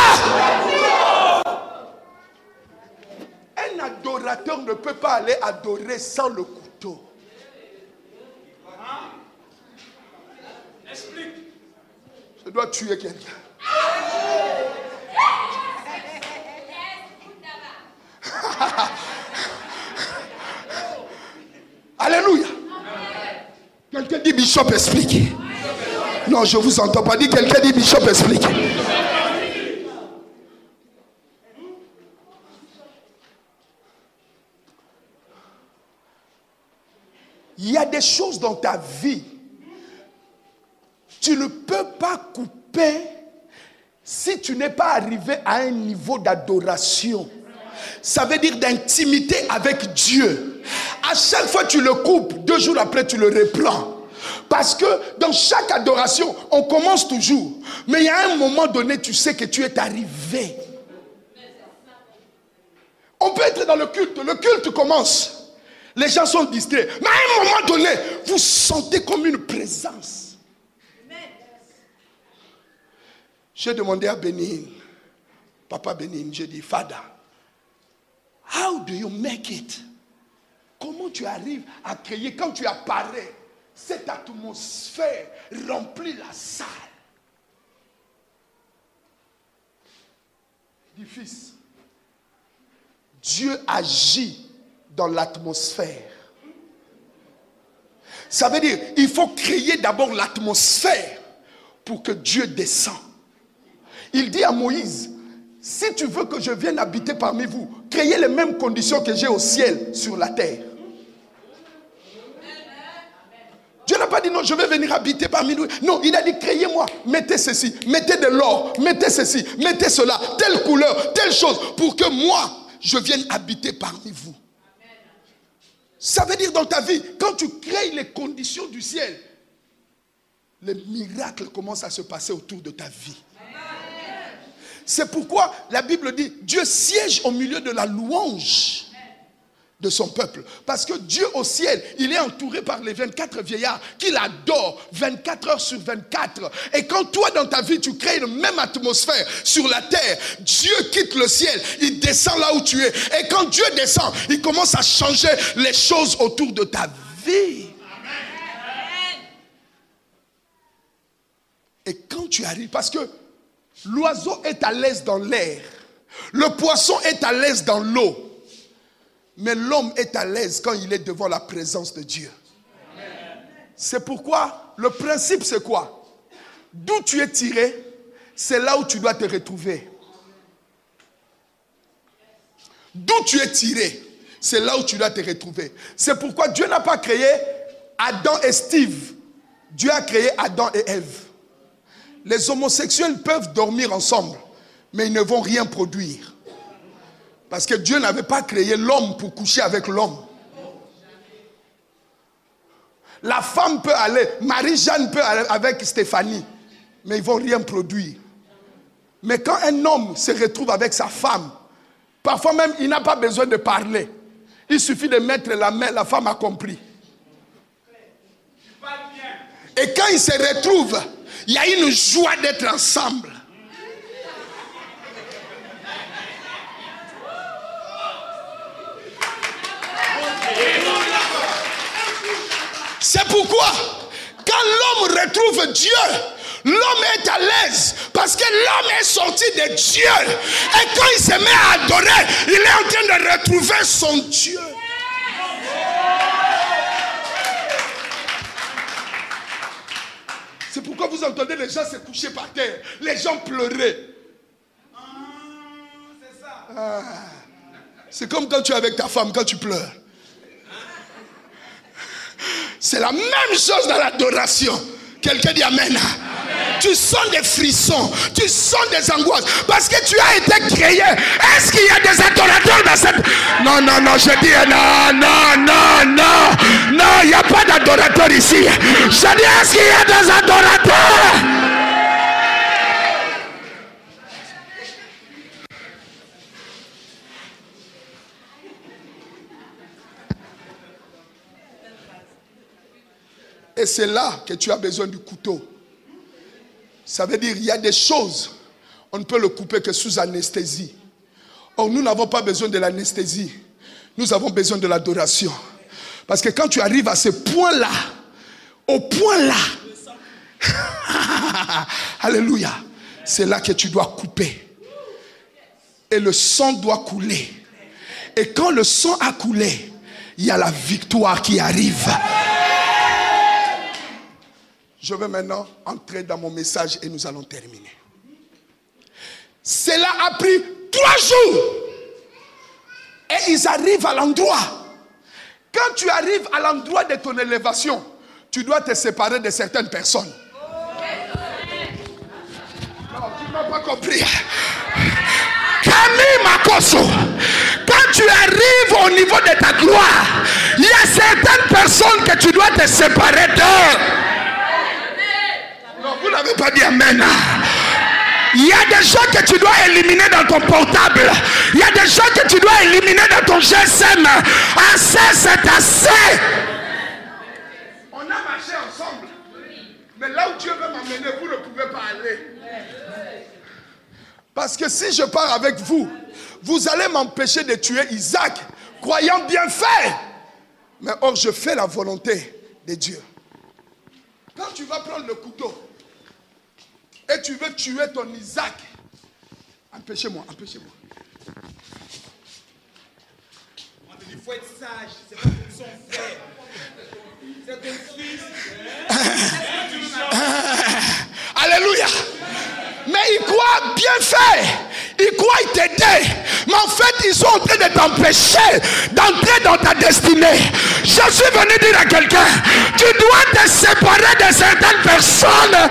Un adorateur ne peut pas aller adorer sans le couteau. Je dois tuer quelqu'un. Alléluia. Quelqu'un dit Bishop explique. Non, je vous entends pas. Dit quelqu'un dit Bishop explique. Il y a des choses dans ta vie. Tu ne peux pas couper si tu n'es pas arrivé à un niveau d'adoration. Ça veut dire d'intimité avec Dieu. À chaque fois que tu le coupes, 2 jours après tu le reprends. Parce que dans chaque adoration, on commence toujours. Mais il y a un moment donné, tu sais que tu es arrivé. On peut être dans le culte commence. Les gens sont distraits. Mais à un moment donné, vous sentez comme une présence. J'ai demandé à Bénin, Papa Bénin, j'ai dit, Fada, how do you make it? Comment tu arrives à créer, quand tu apparais, cette atmosphère remplit la salle? Il dit, fils, Dieu agit dans l'atmosphère. Ça veut dire, il faut créer d'abord l'atmosphère pour que Dieu descende. Il dit à Moïse, si tu veux que je vienne habiter parmi vous, créez les mêmes conditions que j'ai au ciel sur la terre. Dieu n'a pas dit non, je vais venir habiter parmi nous. Non, il a dit créez-moi, mettez ceci, mettez de l'or, mettez ceci, mettez cela, telle couleur, telle chose, pour que moi, je vienne habiter parmi vous. Ça veut dire dans ta vie, quand tu crées les conditions du ciel, les miracles commencent à se passer autour de ta vie. C'est pourquoi la Bible dit, Dieu siège au milieu de la louange de son peuple. Parce que Dieu au ciel, il est entouré par les 24 vieillards qu'il adore 24 heures sur 24. Et quand toi dans ta vie, tu crées une même atmosphère sur la terre, Dieu quitte le ciel, il descend là où tu es. Et quand Dieu descend, il commence à changer les choses autour de ta vie. Et quand tu arrives, parce que l'oiseau est à l'aise dans l'air, le poisson est à l'aise dans l'eau, mais l'homme est à l'aise quand il est devant la présence de Dieu. C'est pourquoi le principe c'est quoi? D'où tu es tiré, c'est là où tu dois te retrouver. D'où tu es tiré, c'est là où tu dois te retrouver. C'est pourquoi Dieu n'a pas créé Adam et Steve. Dieu a créé Adam et Ève. Les homosexuels peuvent dormir ensemble, mais ils ne vont rien produire. Parce que Dieu n'avait pas créé l'homme pour coucher avec l'homme. La femme peut aller, Marie-Jeanne peut aller avec Stéphanie, mais ils ne vont rien produire. Mais quand un homme se retrouve avec sa femme, parfois même il n'a pas besoin de parler. Il suffit de mettre la main, la femme a compris. Et quand ils se retrouvent, il y a une joie d'être ensemble. C'est pourquoi, quand l'homme retrouve Dieu, l'homme est à l'aise parce que l'homme est sorti de Dieu. Et quand il se met à adorer, il est en train de retrouver son Dieu. C'est pourquoi vous entendez les gens se coucher par terre, les gens pleurer. C'est ça. C'est comme quand tu es avec ta femme, quand tu pleures. C'est la même chose dans l'adoration. Quelqu'un dit Amen. Tu sens des frissons, tu sens des angoisses parce que tu as été créé. Est-ce qu'il y a des adorateurs dans cette... Non, je dis non, il n'y a pas d'adorateurs ici. Je dis, est-ce qu'il y a des adorateurs? Et c'est là que tu as besoin du couteau. Ça veut dire qu'il y a des choses, on ne peut le couper que sous anesthésie. Or, nous n'avons pas besoin de l'anesthésie. Nous avons besoin de l'adoration. Parce que quand tu arrives à ce point-là, au point-là, alléluia, c'est là que tu dois couper. Et le sang doit couler. Et quand le sang a coulé, il y a la victoire qui arrive. Je vais maintenant entrer dans mon message et nous allons terminer. Cela a pris 3 jours. Et ils arrivent à l'endroit. Quand tu arrives à l'endroit de ton élévation, tu dois te séparer de certaines personnes. Non, tu ne m'as pas compris. Camille Makoso, quand tu arrives au niveau de ta gloire, il y a certaines personnes que tu dois te séparer d'eux. Vous n'avez pas dit Amen. Il y a des gens que tu dois éliminer dans ton portable. Il y a des gens que tu dois éliminer dans ton GSM. Assez, c'est assez. On a marché ensemble. Mais là où Dieu veut m'amener, vous ne pouvez pas aller. Parce que si je pars avec vous, vous allez m'empêcher de tuer Isaac, croyant bien faire. Mais or, je fais la volonté de Dieu. Quand tu vas prendre le couteau, et tu veux tuer ton Isaac, empêchez-moi. Il faut être sage, c'est pas comme son frère. C'est ton fils. Alléluia. Mais ils croient bien faire. Ils croient t'aider. Mais en fait, ils sont en train de t'empêcher d'entrer dans ta destinée. Je suis venu dire à quelqu'un, tu dois te séparer de certaines personnes.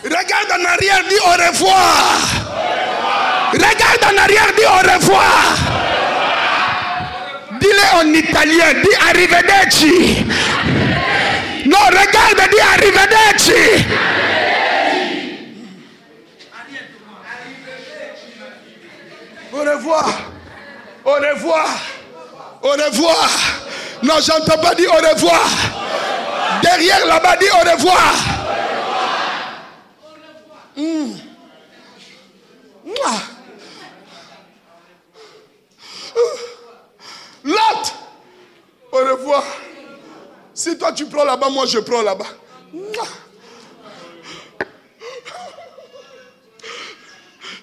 Regarde en arrière, dis au revoir. Regarde en arrière, dis au revoir. Dis-le en italien, dis arrivederci. Non, regarde, dis arrivederci. Au revoir. Au revoir. Au revoir. Non, j'entends pas dire au revoir. Derrière là-bas, dis au revoir. L'autre, au revoir. Si toi tu prends là-bas, moi je prends là-bas.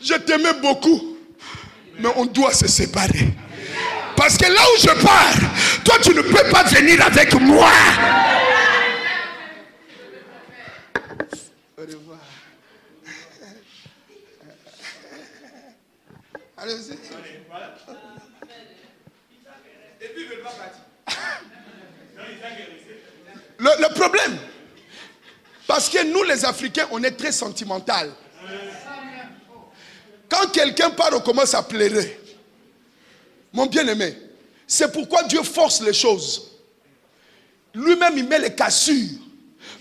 Je t'aimais beaucoup, mais on doit se séparer. Parce que là où je pars, toi tu ne peux pas venir avec moi. Au revoir. Allez-y. Et puis il veut pas partir. Le problème, parce que nous les Africains, on est très sentimental. Quand quelqu'un part, on commence à pleurer. Mon bien-aimé, c'est pourquoi Dieu force les choses. Lui-même, il met les cassures.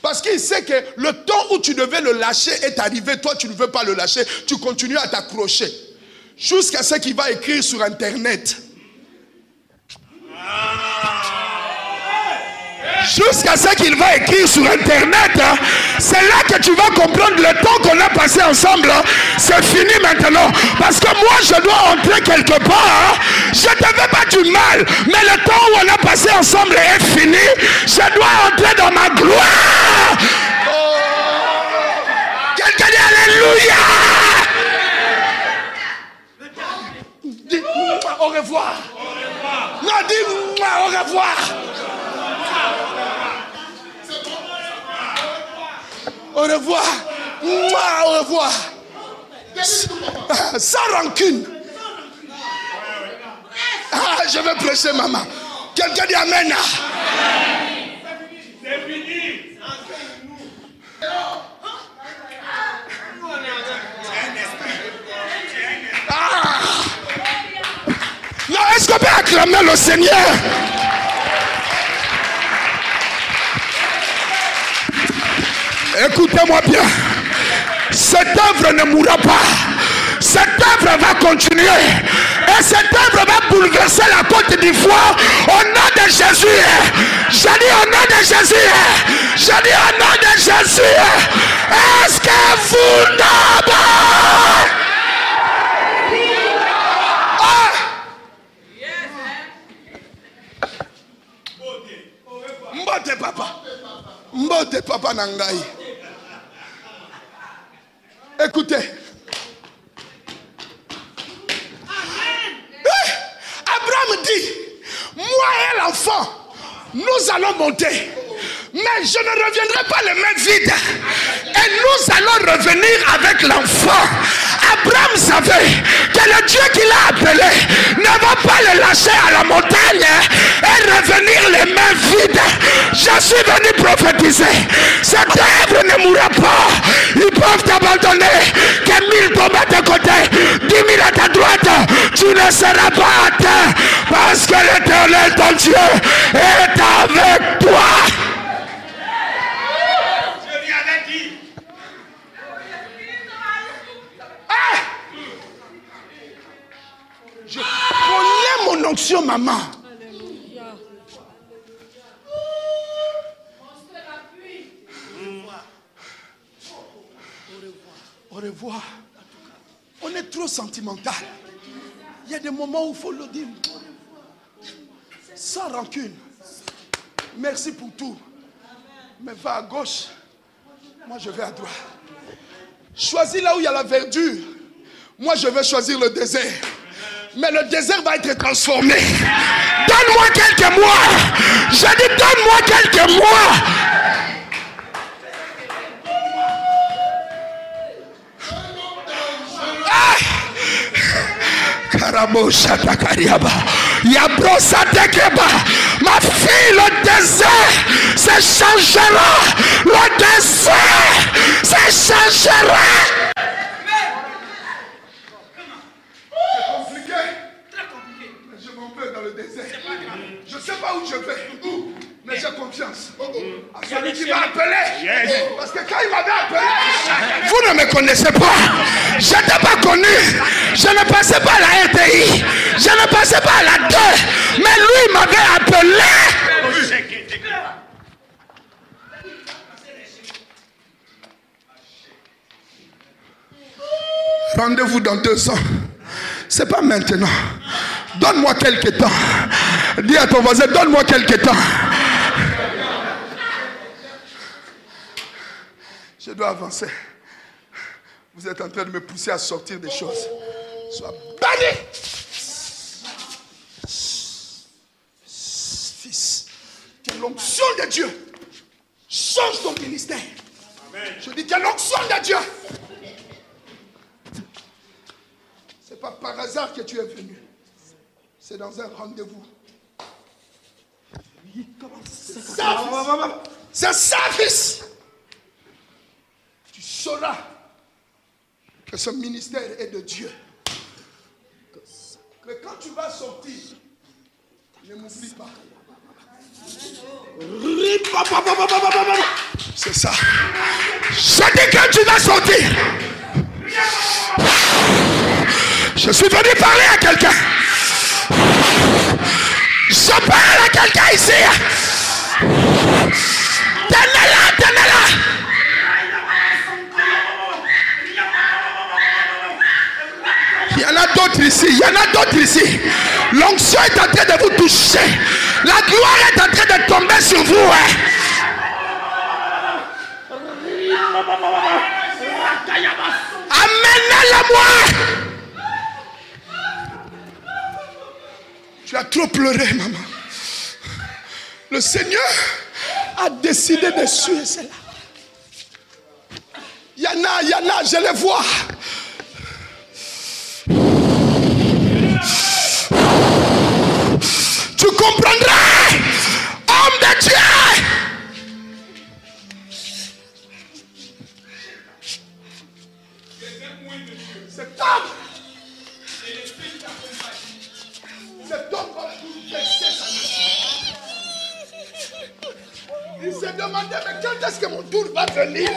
Parce qu'il sait que le temps où tu devais le lâcher est arrivé. Toi, tu ne veux pas le lâcher. Tu continues à t'accrocher. Jusqu'à ce qu'il va écrire sur Internet. Jusqu'à ce qu'il va écrire sur Internet, hein, c'est là que tu vas comprendre le temps qu'on a passé ensemble. Hein, c'est fini maintenant. Parce que moi, je dois entrer quelque part. Hein, je ne te veux pas du mal. Mais le temps où on a passé ensemble est fini. Je dois entrer dans ma gloire. Oh. Quelqu'un dit Alléluia. Dis au revoir. Non, dis au revoir. Au revoir. Au revoir. Sans rancune. Ah, je vais prêcher, maman. Quelqu'un dit Amen. C'est fini. Ah. Non, est-ce qu'on peut acclamer le Seigneur? Écoutez-moi bien. Cette œuvre ne mourra pas. Cette œuvre va continuer. Et cette œuvre va bouleverser la Côte d'Ivoire au nom de Jésus. Je dis au nom de Jésus. Je dis au nom de Jésus. Est-ce que vous n'avez... Mbote papa. Mbote papa Nangaï. Écoutez. Abraham dit, moi et l'enfant, nous allons monter. Mais je ne reviendrai pas les mains vides. Et nous allons revenir avec l'enfant. Abraham savait que le Dieu qui l'a appelé ne va pas le lâcher à la montagne et revenir les mains vides. Je suis venu prophétiser. Cette œuvre ne mourra pas. Ils peuvent t'abandonner. Que 1000 tombent à tes côtés, 10 000 à ta droite. Tu ne seras pas atteint parce que l'Éternel ton Dieu est avec toi. Je connais mon onction, maman. Au revoir. On est trop sentimental. Il y a des moments où il faut le dire. Sans rancune. Merci pour tout. Mais va à gauche. Moi, je vais à droite. Choisis là où il y a la verdure. Moi, je vais choisir le désert. Mais le désert va être transformé. Donne-moi quelques mois. Je dis donne-moi quelques mois. Ma fille, le désert se changera. Le désert se changera. Je ne sais pas où je vais, mais j'ai confiance à celui qui m'a appelé. Parce que quand il m'avait appelé, vous ne me connaissez pas. Je n'étais pas connu. Je ne passais pas à la RTI. Je ne passais pas à la 2. Mais lui, il m'avait appelé. Rendez-vous dans 2 ans. C'est pas maintenant. Donne-moi quelques temps. Dis à ton voisin, donne-moi quelques temps. Je dois avancer. Vous êtes en train de me pousser à sortir des choses. Sois banni. Fils, que l'onction de Dieu change ton ministère. Je dis que l'onction de Dieu. C'est pas par hasard que tu es venu. C'est dans un rendez-vous. C'est ça, fils. sauras que ce ministère est de Dieu. Mais quand tu vas sortir, ne m'oublie pas. C'est ça. Je dis que tu vas sortir. Je suis venu parler à quelqu'un. Je parle à quelqu'un ici. Tenez-la, tenez-la. Il y en a d'autres ici, il y en a d'autres ici. L'onction est en train de vous toucher. La gloire est en train de tomber sur vous. Amenez-la-moi. Tu as trop pleuré, maman. Le Seigneur a décidé de suivre cela. Il y en a, je les vois. Tu comprendras, homme de Dieu. Cet homme, va bouleverser sa vie. Il s'est demandé, mais quand est-ce que mon tour va venir?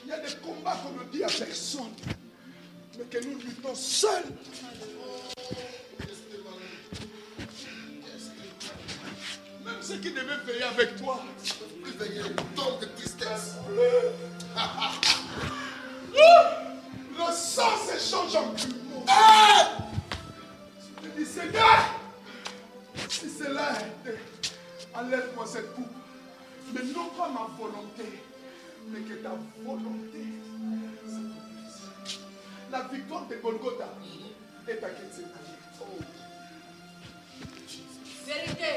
Il y a des combats qu'on ne dit à personne, mais que nous luttons seuls. Même ceux qui devaient veiller avec toi, plus veiller au bouton de tristesse. Le sang s'échange en plumeaux. Je dis, Seigneur, si cela est, enlève-moi cette coupe. Mais non pas ma volonté, mais que ta volonté s'accomplisse. La victoire de Golgotha est à Gethsemane. Oh. Vérité.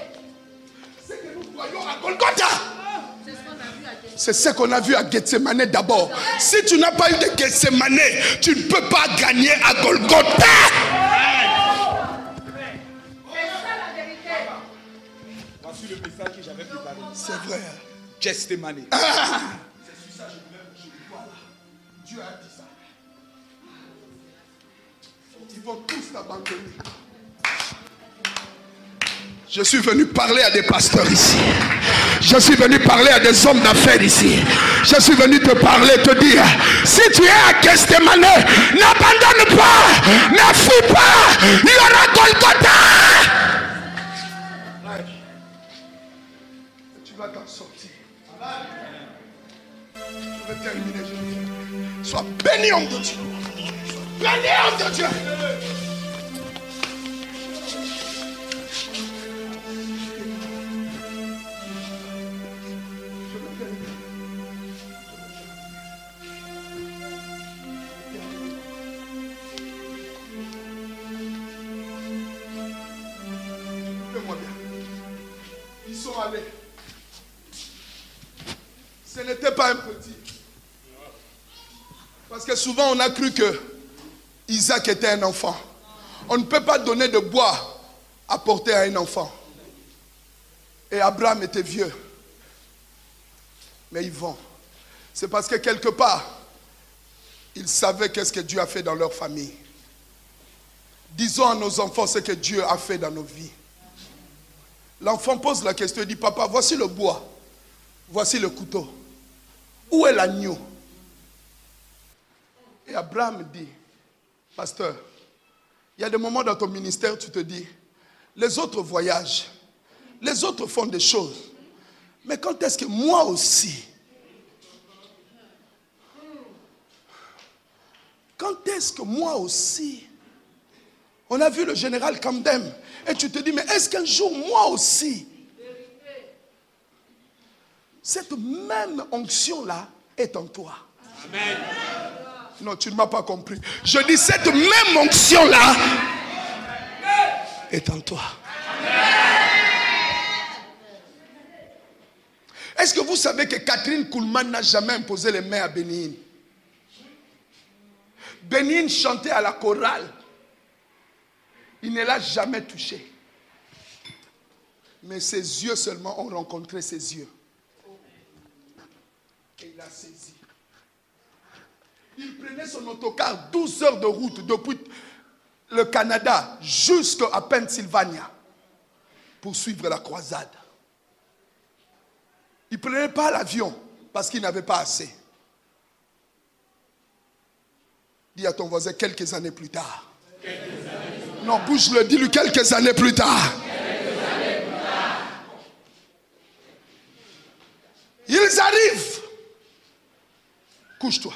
C'est que nous voyons à Golgotha. C'est ce qu'on a vu à Gethsemane d'abord. Si tu n'as pas eu de Gethsemane, tu ne peux pas gagner à Golgotha. Voici le message que j'avais préparé. C'est vrai. Gethsemane. C'est sur ça je le vois là. Dieu a dit ça. Ils vont tous t'abandonner. Je suis venu parler à des pasteurs ici. Je suis venu parler à des hommes d'affaires ici. Je suis venu te parler, te dire, si tu es à Gethsemane, n'abandonne pas, ne fuis pas, il y aura Golgotha. Tu vas t'en sortir. Je vais terminer. Sois béni, homme de Dieu. Sois béni, homme de Dieu. Ils sont allés. Ce n'était pas un petit. Parce que souvent on a cru que Isaac était un enfant. On ne peut pas donner de bois à porter à un enfant. Et Abraham était vieux. Mais ils vont. C'est parce que quelque part, ils savaient qu'est-ce que Dieu a fait dans leur famille. Disons à nos enfants ce que Dieu a fait dans nos vies. L'enfant pose la question, il dit, papa, voici le bois, voici le couteau. Où est l'agneau? Et Abraham dit, pasteur, il y a des moments dans ton ministère où tu te dis, les autres voyagent, les autres font des choses. Mais quand est-ce que moi aussi, on a vu le général Kamdem, et tu te dis, mais est-ce qu'un jour, moi aussi, cette même onction-là est en toi? Amen. Non, tu ne m'as pas compris. Je dis, cette même onction-là est en toi. Est-ce que vous savez que Catherine Kuhlman n'a jamais imposé les mains à Bénigne? Bénigne chantait à la chorale. Il ne l'a jamais touché. Mais ses yeux seulement ont rencontré ses yeux. Et il a saisi. Il prenait son autocar 12 heures de route depuis le Canada jusqu'à Pennsylvania pour suivre la croisade. Il ne prenait pas l'avion parce qu'il n'avait pas assez. Dis à ton voisin quelques années plus tard. Non, bouge-le, dis-lui quelques années plus tard. Ils arrivent. Couche-toi.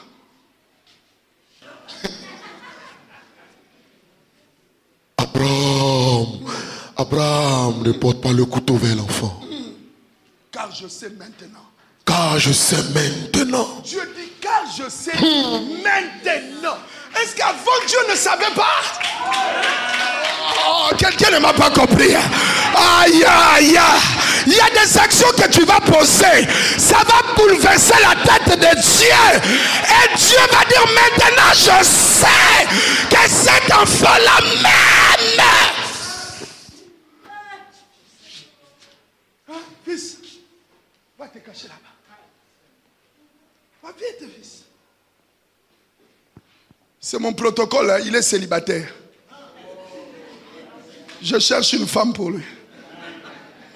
Abraham ne porte pas le couteau vers l'enfant. Car je sais maintenant. Car je sais maintenant. Dieu dit car je sais maintenant. Est-ce qu'avant Dieu ne savait pas? Oh, quelqu'un ne m'a pas compris. Aïe, aïe, aïe. Il y a des actions que tu vas poser. Ça va bouleverser la tête de Dieu. Et Dieu va dire maintenant je sais que cet enfant-là m'aime. Hein, fils, va te cacher là-bas. Va vite, fils. C'est mon protocole, hein. Il est célibataire. Je cherche une femme pour lui.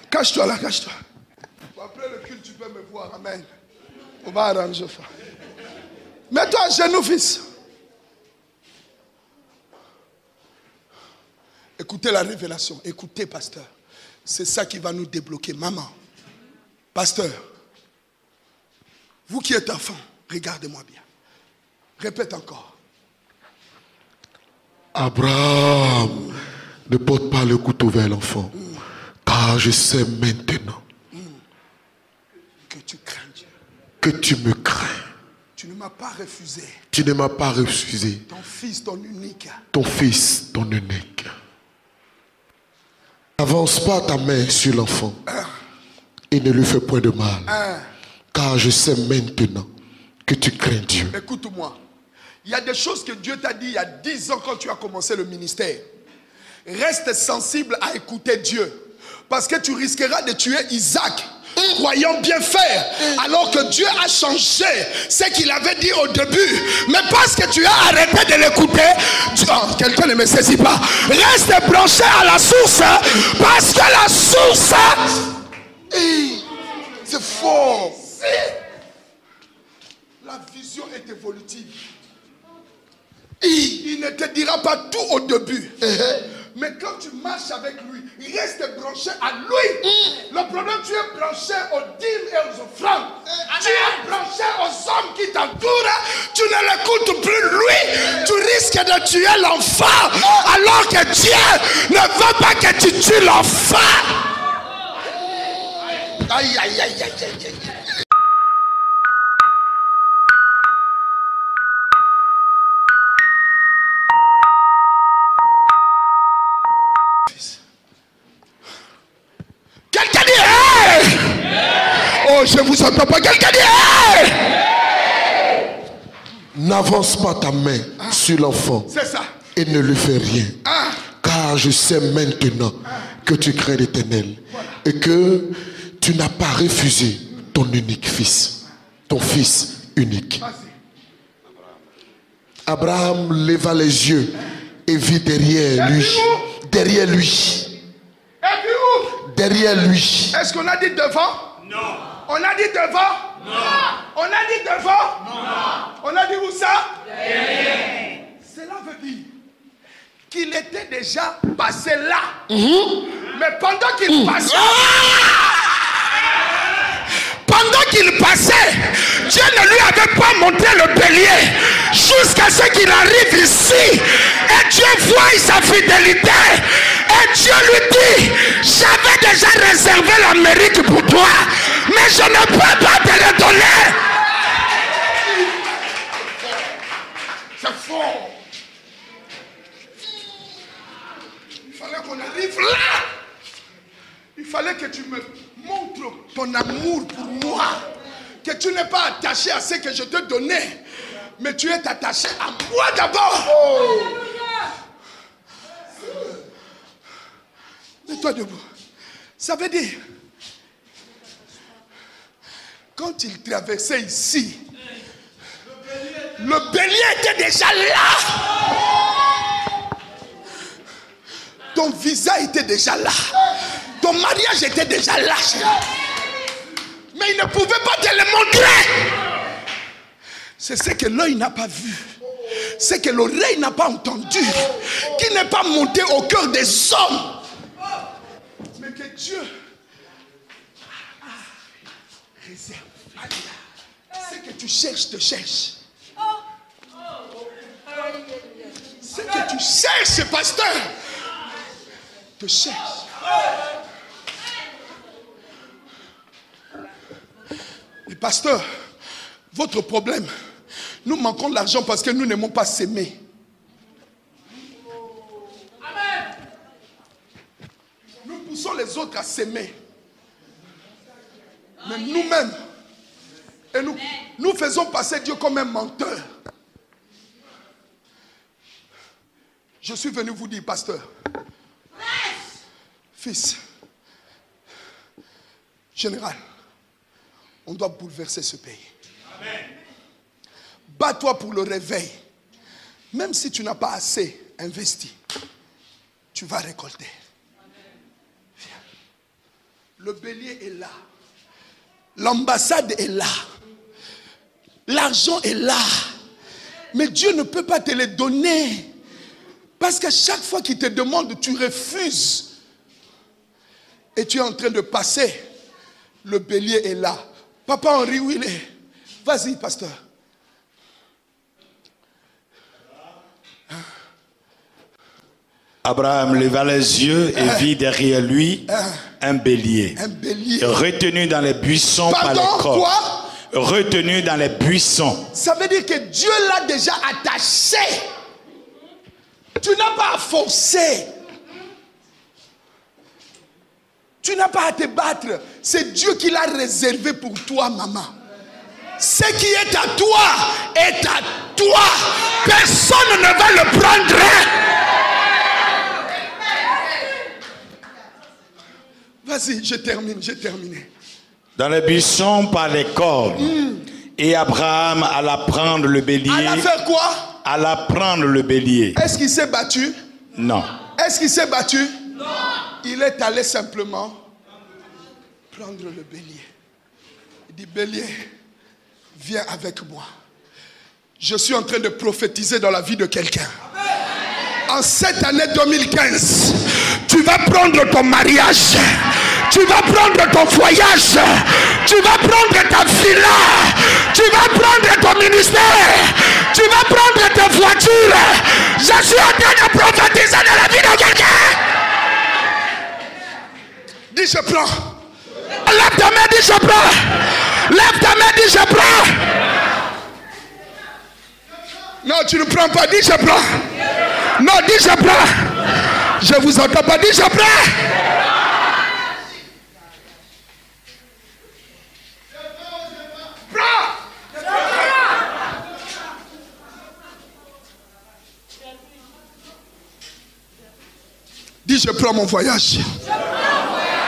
Cache-toi là, cache-toi. Après le culte, tu peux me voir. Amen. On va arranger ça. Mets-toi à genoux, fils. Écoutez la révélation. Écoutez, pasteur. C'est ça qui va nous débloquer. Maman, pasteur, vous qui êtes enfant, regardez-moi bien. Répète encore. Abraham ne porte pas le couteau vers l'enfant. Car je sais maintenant que tu crains Dieu. Que tu me crains. Tu ne m'as pas refusé. Tu ne m'as pas refusé. Ton fils, ton unique. Ton fils, ton unique. N'avance pas ta main sur l'enfant. Et ne lui fais point de mal. Car je sais maintenant que tu crains Dieu. Écoute-moi. Il y a des choses que Dieu t'a dit il y a 10 ans quand tu as commencé le ministère. Reste sensible à écouter Dieu. Parce que tu risqueras de tuer Isaac, croyant bien faire, alors que Dieu a changé ce qu'il avait dit au début. Mais parce que tu as arrêté de l'écouter, quelqu'un ne me saisit pas. Reste branché à la source, parce que la source, c'est fort. La vision est évolutive. Il ne te dira pas tout au début. Mais quand tu marches avec lui, il reste branché à lui. Le problème, tu es branché aux dîmes et aux offrandes. Tu es branché aux hommes qui t'entourent. Tu ne l'écoutes plus lui. Tu risques de tuer l'enfant. Alors que Dieu ne veut pas que tu tues l'enfant. Aïe, aïe, aïe, aïe, aïe, aïe. Quelqu'un dit hey! Oh, je vous entends pas. Quelqu'un dit hey! N'avance pas ta main sur l'enfant. C'est ça. Et ne lui fais rien. Car je sais maintenant que tu crains l'Éternel. Et que tu n'as pas refusé ton unique fils. Ton fils unique. Abraham leva les yeux et vit derrière lui. Derrière lui. Derrière lui. Est-ce qu'on a dit devant? Non. On a dit devant? Non. On a dit devant? Non. On a dit où ça? Derrière. Cela veut dire qu'il était déjà passé là. Mais pendant qu'il passait, Dieu ne lui avait pas montré le bélier jusqu'à ce qu'il arrive ici. Et Dieu voit sa fidélité. Et Dieu lui dit, j'avais déjà réservé l'Amérique pour toi, mais je ne peux pas te le donner. C'est fort. Il fallait qu'on arrive là. Il fallait que tu me montres ton amour pour moi. Que tu n'es pas attaché à ce que je te donnais, mais tu es attaché à moi d'abord. Mets-toi debout. Ça veut dire, quand il traversait ici, le bélier était déjà là. Ton visa était déjà là. Ton mariage était déjà là. Mais il ne pouvait pas te le montrer. C'est ce que l'œil n'a pas vu. Ce que l'oreille n'a pas entendu. Qui n'est pas monté au cœur des hommes. Mais que Dieu réserve. Ce que tu cherches, te cherche. Ce que tu cherches, pasteur, te cherche. Et pasteur, votre problème, nous manquons de l'argent parce que nous n'aimons pas s'aimer. Nous poussons les autres à s'aimer. Mais nous-mêmes, et nous faisons passer Dieu comme un menteur. Je suis venu vous dire, pasteur, fils, général, on doit bouleverser ce pays. Amen. Bats-toi pour le réveil. Même si tu n'as pas assez investi, tu vas récolter. Viens. Le bélier est là. L'ambassade est là. L'argent est là. Mais Dieu ne peut pas te les donner. Parce que chaque fois qu'il te demande, tu refuses. Et tu es en train de passer. Le bélier est là. Papa Henri, où il est? Vas-y, pasteur. Abraham leva les yeux et vit derrière lui un bélier. Un bélier. Retenu dans les buissons par les cordes. Quoi? Retenu dans les buissons. Ça veut dire que Dieu l'a déjà attaché. Tu n'as pas à forcer. Tu n'as pas à te battre. C'est Dieu qui l'a réservé pour toi, maman. Ce qui est à toi est à toi. Personne ne va le prendre. Vas-y, j'ai terminé. Dans les buissons par les cordes. Et Abraham alla prendre le bélier. Alla faire quoi? Alla prendre le bélier. Est-ce qu'il s'est battu? Non. Est-ce qu'il s'est battu? Non. Il est allé simplement prendre le bélier. Il dit, bélier, viens avec moi. Je suis en train de prophétiser dans la vie de quelqu'un. En cette année 2015, tu vas prendre ton mariage. Tu vas prendre ton voyage. Tu vas prendre ta villa. Tu vas prendre ton ministère. Tu vas prendre ta voiture. Je suis en train de prophétiser dans la vie de quelqu'un. Dis je prends. Lève ta main, dis je prends. Lève ta main, dis je prends. Non, tu ne prends pas, dis je prends. Non, dis je prends. Je vous entends pas, dis je prends. Dis je prends mon voyage.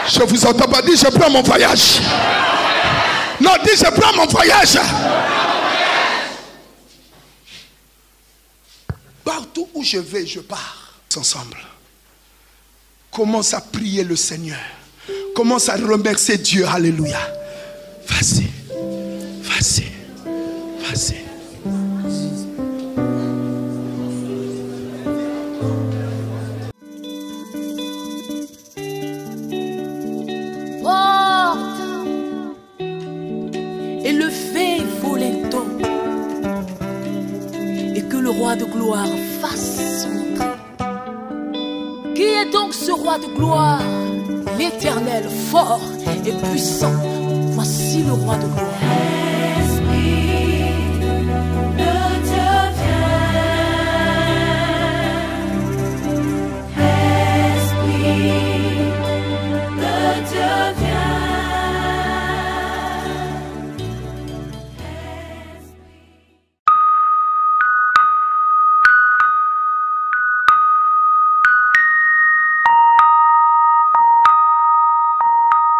Je vous entends pas. Dis je prends mon voyage. Non, dis je prends mon voyage. Partout où je vais, je pars. Ensemble. Commence à prier le Seigneur. Commence à remercier Dieu. Alléluia. Vas-y. Vas-y. Vas-y. Et le fait voletto, et que le roi de gloire fasse son entrée. Qui est donc ce roi de gloire? L'Éternel fort et puissant. Voici le roi de gloire.